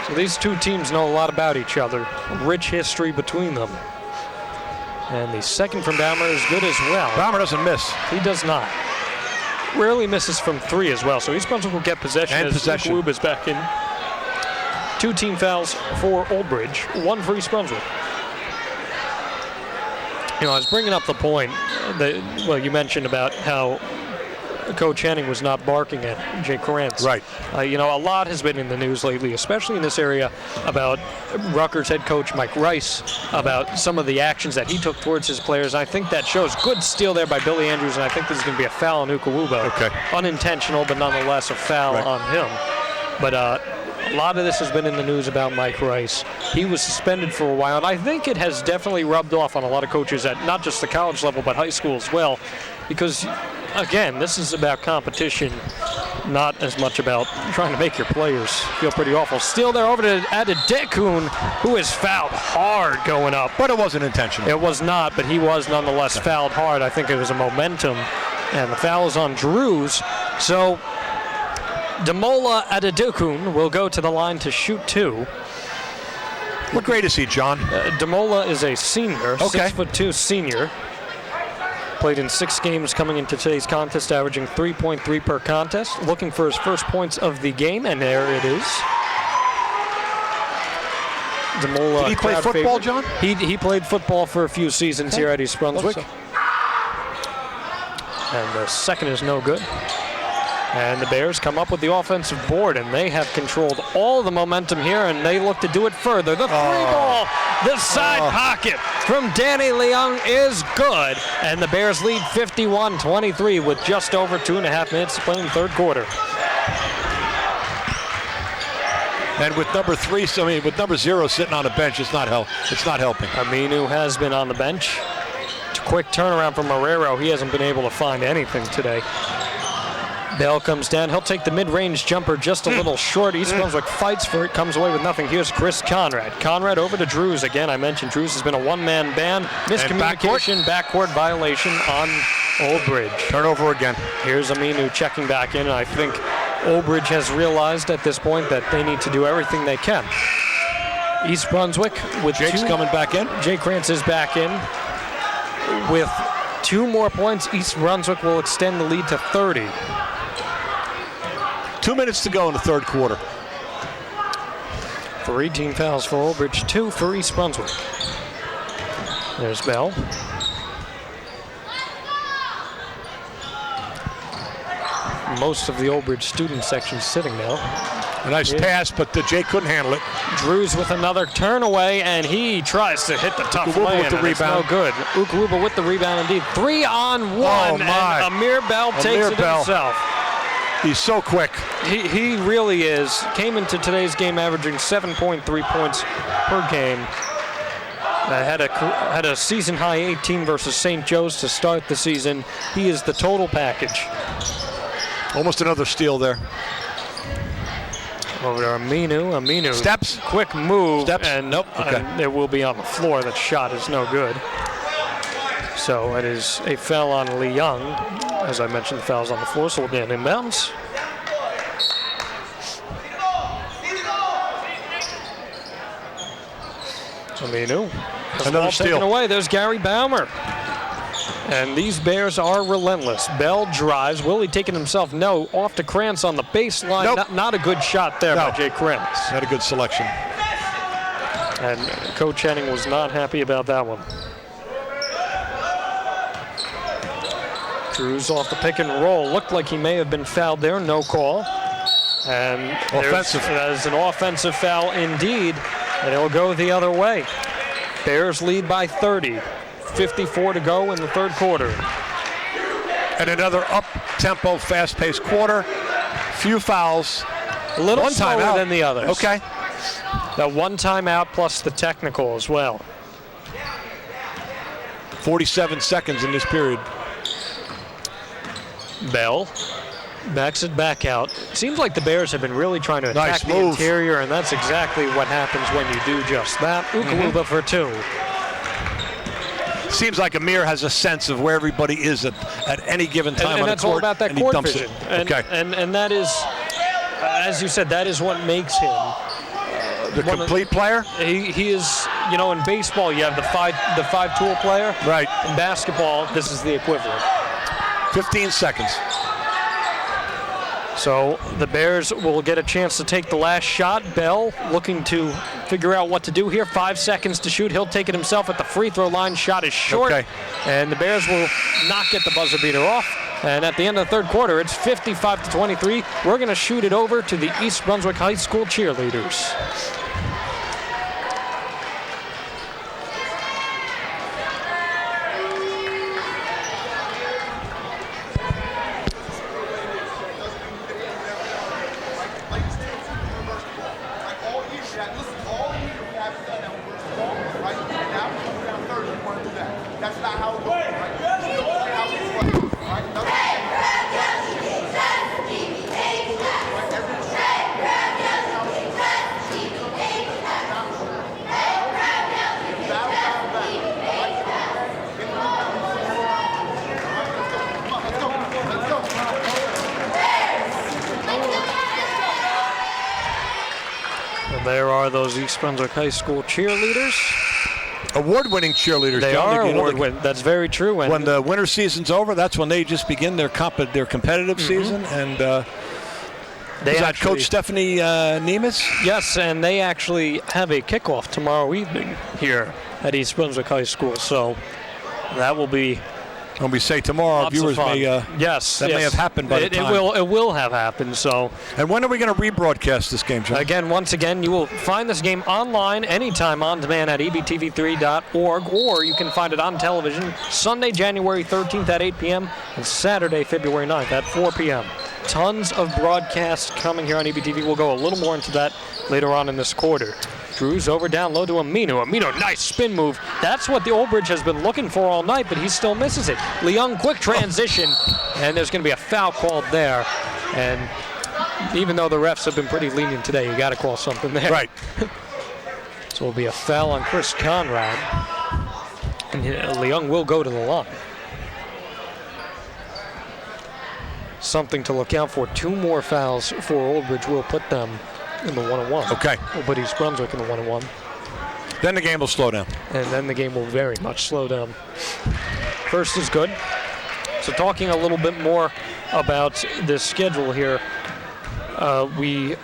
Speaker 2: So these two teams know a lot about each other, rich history between them. And the second from Baumer is good as well.
Speaker 1: Baumer doesn't miss.
Speaker 2: He does not. Rarely misses from three as well. So East Brunswick will get possession as Woob is back in. 2 team fouls for Old Bridge, 1 for East Brunswick. I was bringing up the point that, you mentioned about how Coach Henning was not barking at Jake Kranz.
Speaker 1: Right.
Speaker 2: A lot has been in the news lately, especially in this area, about Rutgers head coach Mike Rice, about some of the actions that he took towards his players. I think that shows good steal there by Billy Andrews, and I think this is going to be a foul on Ukawuba.
Speaker 1: Okay.
Speaker 2: Unintentional, but nonetheless a foul on him. But a lot of this has been in the news about Mike Rice. He was suspended for a while, and I think it has definitely rubbed off on a lot of coaches at not just the college level, but high school as well. Because, again, this is about competition, not as much about trying to make your players feel pretty awful. Still there over to Adedukun, who is fouled hard going up.
Speaker 1: But it wasn't intentional.
Speaker 2: It was not, but he was nonetheless fouled hard. I think it was a momentum, and the foul is on Drews. So Demola Adedukun will go to the line to shoot 2.
Speaker 1: What grade is he, John?
Speaker 2: Demola is a senior, 6'2" senior. Played in 6 games coming into today's contest, averaging 3.3 per contest. Looking for his first points of the game, and there it is.
Speaker 1: Did he play football, John?
Speaker 2: He played football for a few seasons here at East Brunswick. And the second is no good. And the Bears come up with the offensive board, and they have controlled all the momentum here, and they look to do it further. The 3-ball, the side pocket from Danny Leung is good, and the Bears lead 51-23 with just over 2.5 minutes to play in the third quarter.
Speaker 1: And with with number 0 sitting on the bench, it's not helping.
Speaker 2: Aminu has been on the bench. It's a quick turnaround from Marrero. He hasn't been able to find anything today. Bell comes down. He'll take the mid-range jumper just a little short. East Brunswick fights for it, comes away with nothing. Here's Chris Conrad. Conrad over to Drews. Again, I mentioned Drews has been a one-man band. Miscommunication, backcourt violation on Old Bridge.
Speaker 1: Turnover again.
Speaker 2: Here's Aminu checking back in, and I think Old Bridge has realized at this point that they need to do everything they can. East Brunswick with
Speaker 1: Jake's coming back in.
Speaker 2: Jake Krantz is back in. With 2 more points, East Brunswick will extend the lead to 30.
Speaker 1: 2 minutes to go in the third quarter.
Speaker 2: 3 team fouls for Old Bridge, 2 for East Brunswick. There's Bell. Most of the Old Bridge student section sitting now.
Speaker 1: A nice pass, but Jake couldn't handle it.
Speaker 2: Drews with another turn away, and he tries to hit the tough lane,
Speaker 1: with the rebound.
Speaker 2: No good. Ukuluba with the rebound indeed. 3-on-1, and Amir Bell takes it himself.
Speaker 1: He's so quick.
Speaker 2: He really is. Came into today's game averaging 7.3 points per game. Had a season high 18 versus St. Joe's to start the season. He is the total package.
Speaker 1: Almost another steal there.
Speaker 2: Over to Aminu.
Speaker 1: Steps.
Speaker 2: Quick move.
Speaker 1: Steps.
Speaker 2: And
Speaker 1: nope. Okay.
Speaker 2: And it will be on the floor. That shot is no good. So it is a foul on Lee Young. As I mentioned, the foul's on the floor, so we'll get an inbounds. Aminu.
Speaker 1: Another steal.
Speaker 2: Taken away. There's Gary Baumer. And these Bears are relentless. Bell drives. Will he take it himself? No. Off to Krantz on the baseline.
Speaker 1: Nope.
Speaker 2: Not a good shot there by Jay Krantz.
Speaker 1: Had a good selection.
Speaker 2: And Coach Henning was not happy about that one. Drews off the pick and roll. Looked like he may have been fouled there. No call. And
Speaker 1: offensive.
Speaker 2: That is an offensive foul indeed. And it'll go the other way. Bears lead by 30. 54 to go in the third quarter.
Speaker 1: And another up-tempo, fast-paced quarter. Few fouls.
Speaker 2: A little
Speaker 1: one
Speaker 2: slower
Speaker 1: timeout
Speaker 2: than the others.
Speaker 1: Okay.
Speaker 2: That one timeout plus the technical as well.
Speaker 1: 47 seconds in this period.
Speaker 2: Bell backs it back out. Seems like the Bears have been really trying to attack the interior, and that's exactly what happens when you do just that. Ukuluba for 2.
Speaker 1: Seems like Amir has a sense of where everybody is at any given time on the court.
Speaker 2: And that's all about that court vision. And that is, as you said, that is what makes him
Speaker 1: the complete player.
Speaker 2: He is, in baseball you have the five tool player.
Speaker 1: Right.
Speaker 2: In basketball, this is the equivalent.
Speaker 1: 15 seconds.
Speaker 2: So the Bears will get a chance to take the last shot. Bell looking to figure out what to do here. 5 seconds to shoot. He'll take it himself at the free throw line. Shot is short. Okay. And the Bears will not get the buzzer beater off. And at the end of the third quarter, it's 55-23. We're going to shoot it over to the East Brunswick High School cheerleaders. There are those East Brunswick High School cheerleaders.
Speaker 1: award-winning cheerleaders.
Speaker 2: They
Speaker 1: John.
Speaker 2: are
Speaker 1: You know,
Speaker 2: award-winning. That's very true. And
Speaker 1: when the winter season's over, that's when they just begin their competitive season. And is that Coach Stephanie Nemes?
Speaker 2: Yes, and they actually have a kickoff tomorrow evening here at East Brunswick High School. So that will be.
Speaker 1: When we say tomorrow, viewers may may have happened by the time.
Speaker 2: It will have happened. So.
Speaker 1: And when are we going to rebroadcast this game, John?
Speaker 2: Again, once again, you will find this game online anytime on demand at ebtv3.org, or you can find it on television Sunday, January 13th at 8 p.m. and Saturday, February 9th at 4 p.m. Tons of broadcasts coming here on EBTV. We'll go a little more into that later on in this quarter. Drews over down low to Aminu. Aminu, nice spin move. That's what the Old Bridge has been looking for all night, but he still misses it. Leung, quick transition, and there's going to be a foul called there. And even though the refs have been pretty lenient today, you got to call something there.
Speaker 1: Right.
Speaker 2: So it'll be a foul on Chris Conrad, and Leung will go to the line. Something to look out for. 2 more fouls for Old Bridge will put them in the 1-1.
Speaker 1: Okay.
Speaker 2: We'll put East Brunswick in the 1-1.
Speaker 1: Then the game will slow down.
Speaker 2: And then the game will very much slow down. First is good. So talking a little bit more about this schedule here, we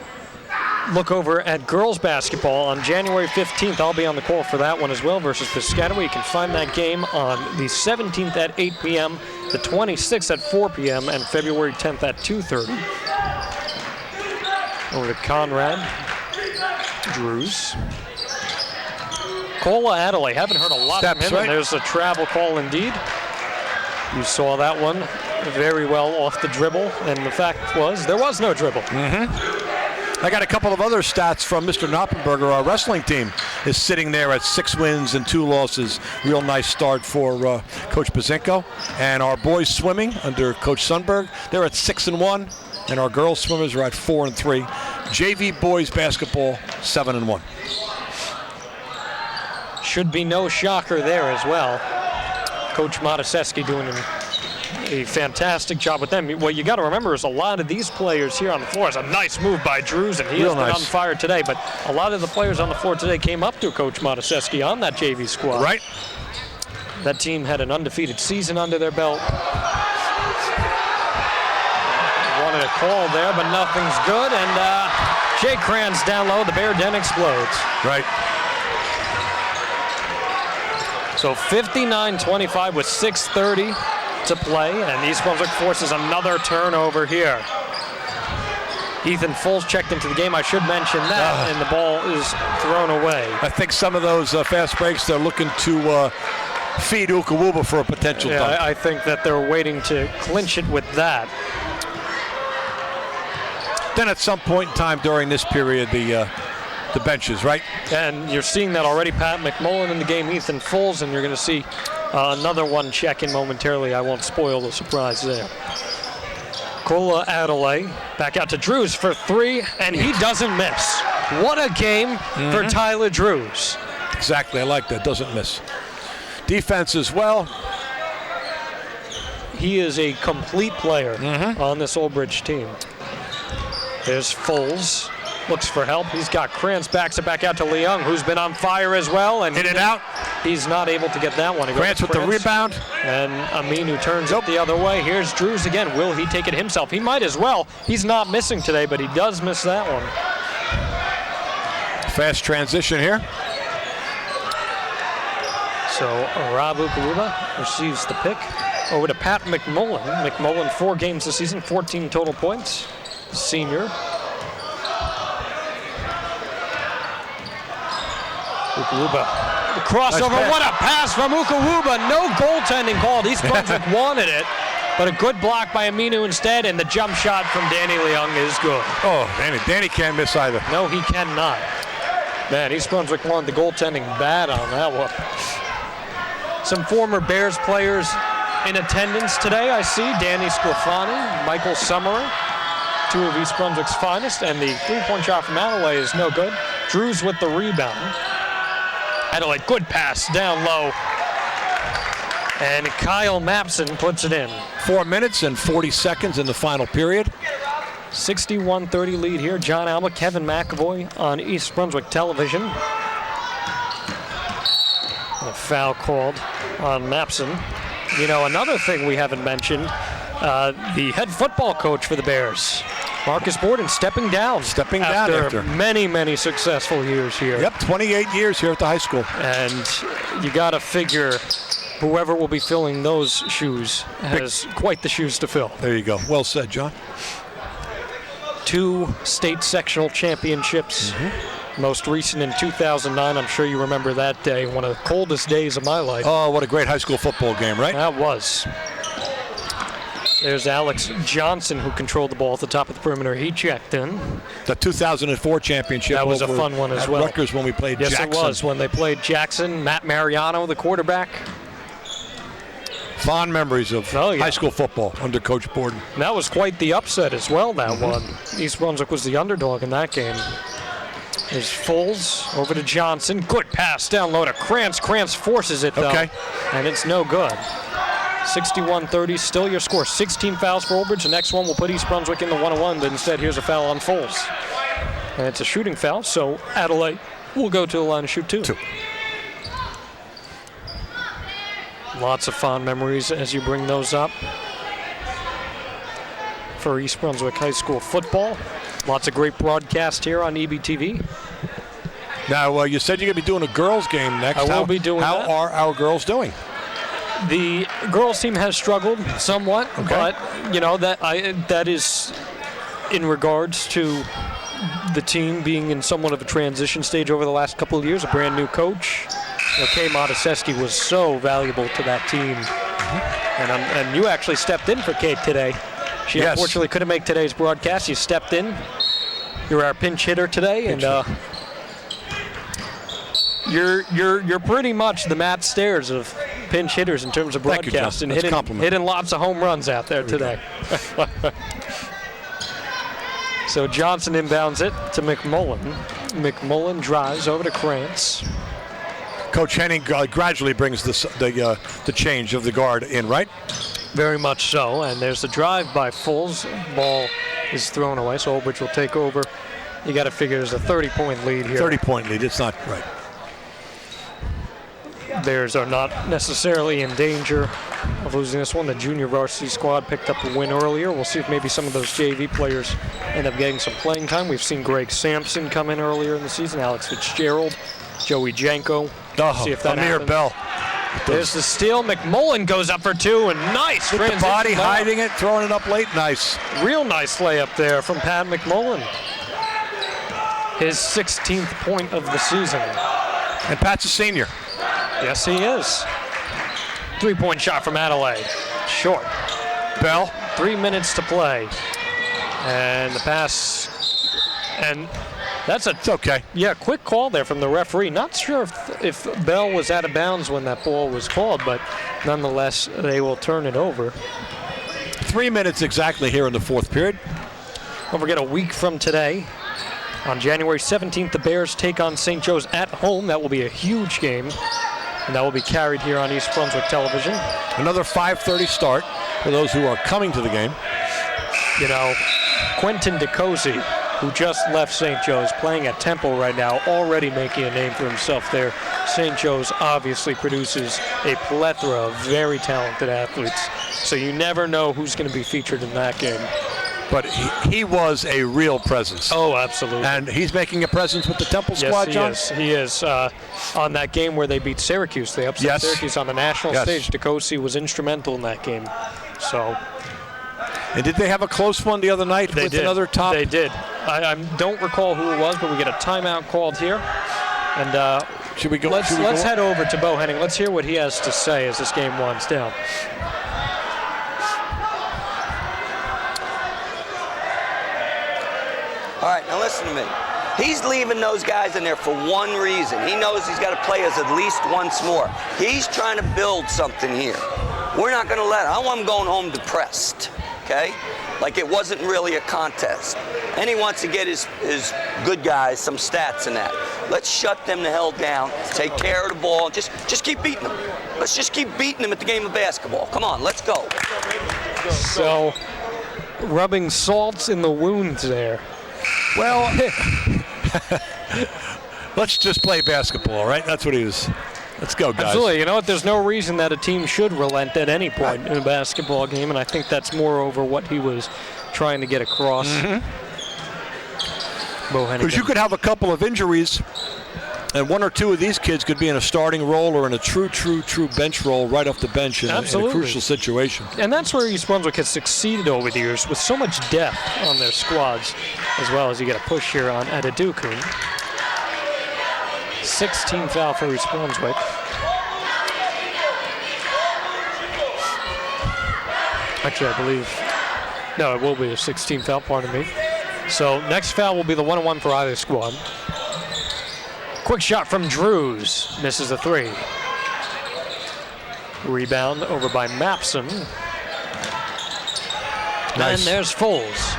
Speaker 2: look over at girls basketball on January 15th. I'll be on the call for that one as well versus Piscataway. You can find that game on the 17th at 8 p.m., the 26th at 4 p.m., and February 10th at 2:30. Over to Conrad. Drews. Cola Adelaide. Haven't heard a lot from him. Right. And there's a travel call indeed. You saw that one very well off the dribble. And the fact was, there was no dribble.
Speaker 1: I got a couple of other stats from Mr. Knoppenberger. Our wrestling team is sitting there at 6 wins and 2 losses. Real nice start for Coach Bazinko. And our boys swimming under Coach Sundberg, they're at 6-1. And our girls swimmers are at 4-3. JV boys basketball 7-1.
Speaker 2: Should be no shocker there as well. Coach Mataseski doing a fantastic job with them. What you got to remember is a lot of these players here on the floor. It's a nice move by Drews, and he has been on fire today. But a lot of the players on the floor today came up to Coach Mataseski on that JV squad.
Speaker 1: Right.
Speaker 2: That team had an undefeated season under their belt. Wanted a call there, but nothing's good. And Jay Kranz down low. The Bear Den explodes.
Speaker 1: Right.
Speaker 2: So 59-25 with 6:30 to play, and East Brunswick forces another turnover here. Ethan Foles checked into the game. I should mention that, and the ball is thrown away.
Speaker 1: I think some of those fast breaks, they're looking to feed Ukawuba for a potential dunk.
Speaker 2: I think that they're waiting to clinch it with that.
Speaker 1: Then at some point in time during this period, the benches, right?
Speaker 2: And you're seeing that already. Pat McMullen in the game, Ethan Foles, and you're going to see another one check in momentarily. I won't spoil the surprise there. Cola Adelaide back out to Drews for 3, and he doesn't miss. What a game for Tyler Drews.
Speaker 1: Exactly, I like that, doesn't miss. Defense as well.
Speaker 2: He is a complete player on this Old Bridge team. There's Foles. Looks for help. He's got Kranz, backs it back out to Leung, who's been on fire as well. And
Speaker 1: hit it out.
Speaker 2: He's not able to get that one.
Speaker 1: Kranz with the rebound.
Speaker 2: And Aminu turns it the other way. Here's Drews again. Will he take it himself? He might as well. He's not missing today, but he does miss that one.
Speaker 1: Fast transition here.
Speaker 2: So Rob Ukawuba receives the pick. Over to Pat McMullen. McMullen 4 games this season, 14 total points. Senior. Ukawuba. The crossover. Nice, what a pass from Ukawuba. No goaltending called. East Brunswick wanted it, but a good block by Aminu instead, and the jump shot from Danny Leung is good.
Speaker 1: Oh, Danny can't miss either.
Speaker 2: No, he cannot. Man, East Brunswick wanted the goaltending bad on that one. Some former Bears players in attendance today. I see Danny Sclafani, Michael Summerer, 2 of East Brunswick's finest, and the 3-point shot from Adelaide is no good. Drews with the rebound. Adelaide, good pass down low. And Kyle Mapson puts it in.
Speaker 1: 4 minutes and 40 seconds in the final period.
Speaker 2: 61-30 lead here. John Alba, Kevin McEvoy on East Brunswick television. A foul called on Mapson. You know, another thing we haven't mentioned, the head football coach for the Bears, Marcus Borden, stepping down after many, many successful years here.
Speaker 1: Yep, 28 years here at the high school.
Speaker 2: And you got to figure whoever will be filling those shoes has quite the shoes to fill.
Speaker 1: There you go. Well said, John.
Speaker 2: 2 state sectional championships. Most recent in 2009. I'm sure you remember that day, one of the coldest days of my life.
Speaker 1: Oh, what a great high school football game, right?
Speaker 2: That was. There's Alex Johnson, who controlled the ball at the top of the perimeter. He checked in.
Speaker 1: The 2004 championship.
Speaker 2: That was a fun one as well.
Speaker 1: Rutgers when we played Jackson.
Speaker 2: Yes, it was when they played Jackson. Matt Mariano, the quarterback.
Speaker 1: Fond memories of high school football under Coach Borden.
Speaker 2: That was quite the upset as well, that one. East Brunswick was the underdog in that game. There's Foles over to Johnson. Good pass down low to Krantz. Krantz forces it, though. And it's no good. 61-30, still your score. 16 fouls for Old Bridge. The next one will put East Brunswick in the 1-1, but instead here's a foul on Foles. And it's a shooting foul, so Adelaide will go to the line to shoot 2. Lots of fond memories as you bring those up for East Brunswick High School football. Lots of great broadcast here on EBTV.
Speaker 1: Now, you said you're going to be doing a girls' game next.
Speaker 2: I will be doing that.
Speaker 1: How are our girls doing?
Speaker 2: The girls' team has struggled somewhat, but you know that is in regards to the team being in somewhat of a transition stage over the last couple of years. A brand new coach. Kay Modaseski was so valuable to that team, and you actually stepped in for Kate today. She unfortunately couldn't make today's broadcast. You stepped in. You're our pinch hitter today, and you're pretty much the Matt Stairs of pinch hitters in terms of broadcast, and hitting lots of home runs out there today. So Johnson inbounds it to McMullen. McMullen drives over to Krantz.
Speaker 1: Coach Henning gradually brings the change of the guard in, right?
Speaker 2: Very much so, and there's a drive by Foles. Ball is thrown away, so Old Bridge will take over. You got to figure there's a 30-point lead here.
Speaker 1: 30-point lead, it's not right.
Speaker 2: Bears are not necessarily in danger of losing this one. The junior varsity squad picked up a win earlier. We'll see if maybe some of those JV players end up getting some playing time. We've seen Greg Sampson come in earlier in the season, Alex Fitzgerald, Joey Janko. See if that
Speaker 1: Amir
Speaker 2: happens.
Speaker 1: Bell.
Speaker 2: There's the steal. McMullen goes up for 2, and nice.
Speaker 1: With the body, hiding it, throwing it up late. Nice.
Speaker 2: Real nice layup there from Pat McMullen. His 16th point of the season.
Speaker 1: And Pat's a senior.
Speaker 2: Yes, he is. 3-point shot from Adelaide. Short.
Speaker 1: Bell.
Speaker 2: 3 minutes to play. And the pass. And that's
Speaker 1: It's okay.
Speaker 2: Yeah, quick call there from the referee. Not sure if Bell was out of bounds when that ball was called, but nonetheless, they will turn it over.
Speaker 1: 3 minutes exactly here in the fourth period.
Speaker 2: Don't forget, a week from today, on January 17th, the Bears take on St. Joe's at home. That will be a huge game, and that will be carried here on East Brunswick television.
Speaker 1: Another 5:30 start for those who are coming to the game.
Speaker 2: You know, Quentin DeCosi, who just left St. Joe's, playing at Temple right now, already making a name for himself there. St. Joe's obviously produces a plethora of very talented athletes, so you never know who's going to be featured in that game.
Speaker 1: But he was a real presence.
Speaker 2: Oh, absolutely.
Speaker 1: And he's making a presence with the Temple squad, John?
Speaker 2: Yes, he is. On that game where they beat Syracuse, they upset Syracuse on the national stage. DeCosi was instrumental in that game. So.
Speaker 1: And did they have a close one the other night with another top?
Speaker 2: They did. I don't recall who it was, but we get a timeout called here. And
Speaker 1: should we go?
Speaker 2: Let's head over to Bo Henning. Let's hear what he has to say as this game winds down.
Speaker 3: All right, now listen to me. He's leaving those guys in there for one reason. He knows he's got to play us at least once more. He's trying to build something here. We're not going to let him. I don't want him going home depressed, okay? Like it wasn't really a contest. And he wants to get his good guys some stats in that. Let's shut them the hell down, take care of the ball, just keep beating them. Let's just keep beating them at the game of basketball. Come on, let's go.
Speaker 2: So, rubbing salt in the wounds there.
Speaker 1: Well, let's just play basketball, right? That's what he was. Let's go, guys.
Speaker 2: Absolutely. You know what? There's no reason that a team should relent at any point in a basketball game, and I think that's moreover what he was trying to get across.
Speaker 1: Because you could have a couple of injuries, and one or two of these kids could be in a starting role or in a true bench role right off the bench in a crucial situation.
Speaker 2: And that's where East Brunswick has succeeded over the years with so much depth on their squads, as well as you get a push here on Adedukun. 16 foul for East Brunswick. Actually, I believe, no, it will be a 16 foul, pardon me. So next foul will be the 1-on-1 for either squad. Quick shot from Drews, misses a three. Rebound over by Mapson.
Speaker 1: Nice.
Speaker 2: And there's Foles.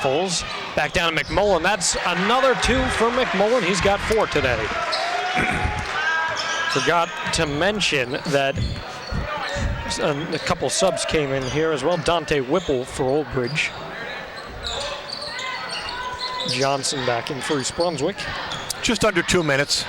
Speaker 2: Foles back down to McMullen. That's another two for McMullen. He's got 4 today. Forgot to mention that a couple subs came in here as well. Dante Whipple for Old Bridge. Johnson back in for East Brunswick.
Speaker 1: Just under 2 minutes.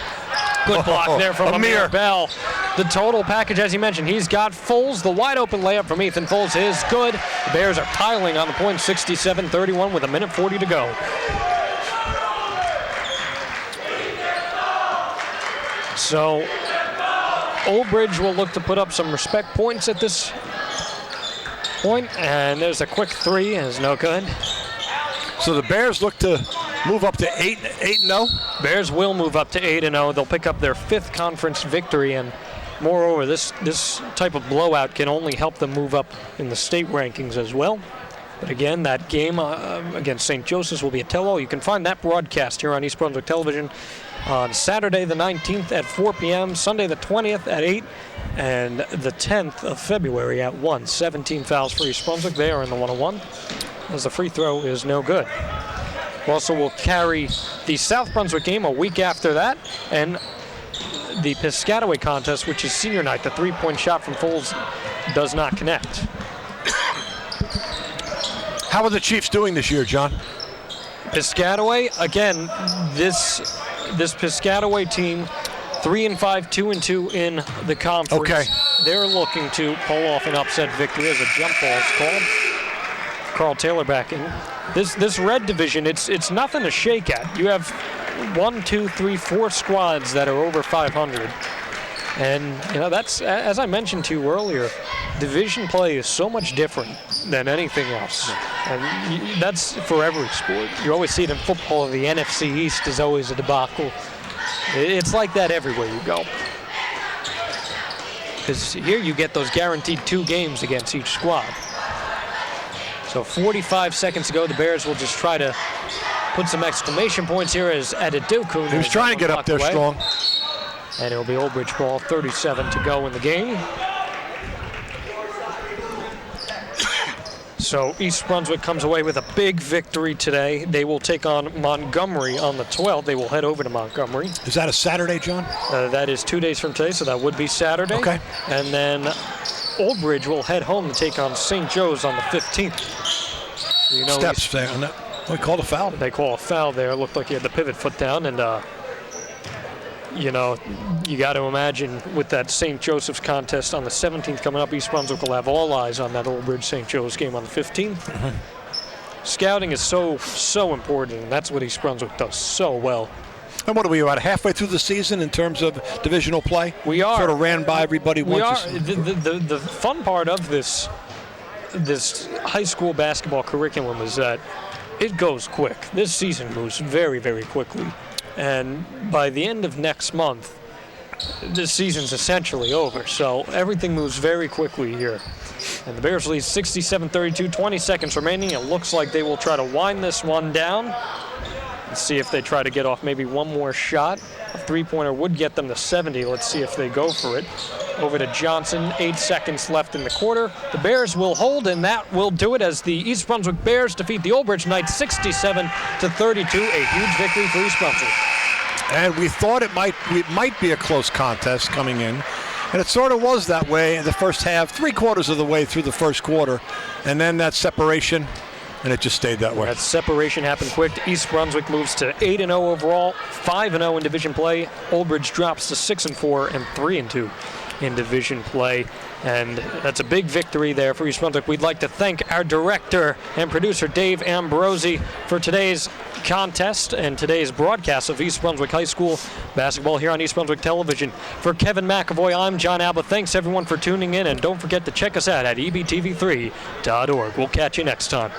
Speaker 2: Good block there from Amir Bell. The total package, as you mentioned, he's got Foles. The wide open layup from Ethan Foles is good. The Bears are piling on the point, 67-31 with 1:40 to go. So Old Bridge will look to put up some respect points at this point, and there's a quick three, and it's no good.
Speaker 1: So the Bears look to move up to 8-0.
Speaker 2: Bears will move up to 8-0. They'll pick up their 5th conference victory, and moreover, this type of blowout can only help them move up in the state rankings as well. But again, that game against St. Joseph's will be a tell-all. You can find that broadcast here on East Brunswick Television on Saturday the 19th at 4 p.m., Sunday the 20th at 8, and the 10th of February at 1. 17 fouls for East Brunswick. They are in the 1-on-1, as the free throw is no good. Also, we'll carry the South Brunswick game a week after that, and the Piscataway contest, which is senior night. The three-point shot from Foles does not connect.
Speaker 1: How are the Chiefs doing this year, John?
Speaker 2: Piscataway, again, this Piscataway team, 3-5, 2-2 in the conference.
Speaker 1: Okay.
Speaker 2: They're looking to pull off an upset victory as a jump ball is called. Carl Taylor back in. This red division, it's nothing to shake at. You have 4 squads that are over 500. And, you know, that's, as I mentioned to you earlier, division play is so much different than anything else. And that's for every sport. You always see it in football. The NFC East is always a debacle. It's like that everywhere you go. Because here you get those guaranteed 2 games against each squad. So 45 seconds to go. The Bears will just try to put some exclamation points here as Adedukun.
Speaker 1: He was trying to get up there strong.
Speaker 2: And it'll be Old Bridge ball, 37 to go in the game. So East Brunswick comes away with a big victory today. They will take on Montgomery on the 12th. They will head over to Montgomery.
Speaker 1: Is that a Saturday, John?
Speaker 2: That is 2 days from today, so that would be Saturday.
Speaker 1: Okay.
Speaker 2: And then Old Bridge will head home to take on St. Joe's on the 15th. You know,
Speaker 1: steps there. We called a foul.
Speaker 2: They call a foul there. It looked like he had the pivot foot down, and you know, you got to imagine with that St. Joseph's contest on the 17th coming up, East Brunswick will have all eyes on that Old Bridge St. Joe's game on the 15th. Scouting is so important, and that's what East Brunswick does so well.
Speaker 1: And what are we about halfway through the season in terms of divisional play?
Speaker 2: We are.
Speaker 1: Sort of ran by everybody once.
Speaker 2: We are. The fun part of this high school basketball curriculum is that it goes quick. This season moves very, very quickly. And by the end of next month, this season's essentially over. So everything moves very quickly here. And the Bears lead 67-32, 20 seconds remaining. It looks like they will try to wind this one down and see if they try to get off maybe one more shot. A three-pointer would get them to 70. Let's see if they go for it. Over to Johnson, 8 seconds left in the quarter. The Bears will hold, and that will do it as the East Brunswick Bears defeat the Old Bridge Knights 67-32. A huge victory for East Brunswick.
Speaker 1: And we thought it might be a close contest coming in. And it sort of was that way in the first half, 3/4 of the way through the first quarter. And then that separation and it just stayed that way.
Speaker 2: That separation happened quick. East Brunswick moves to 8-0 overall, 5-0 in division play. Old Bridge drops to 6-4 and 3-2 in division play. And that's a big victory there for East Brunswick. We'd like to thank our director and producer, Dave Ambrosi, for today's contest and today's broadcast of East Brunswick High School basketball here on East Brunswick Television. For Kevin McEvoy, I'm John Alba. Thanks, everyone, for tuning in, and don't forget to check us out at ebtv3.org. We'll catch you next time.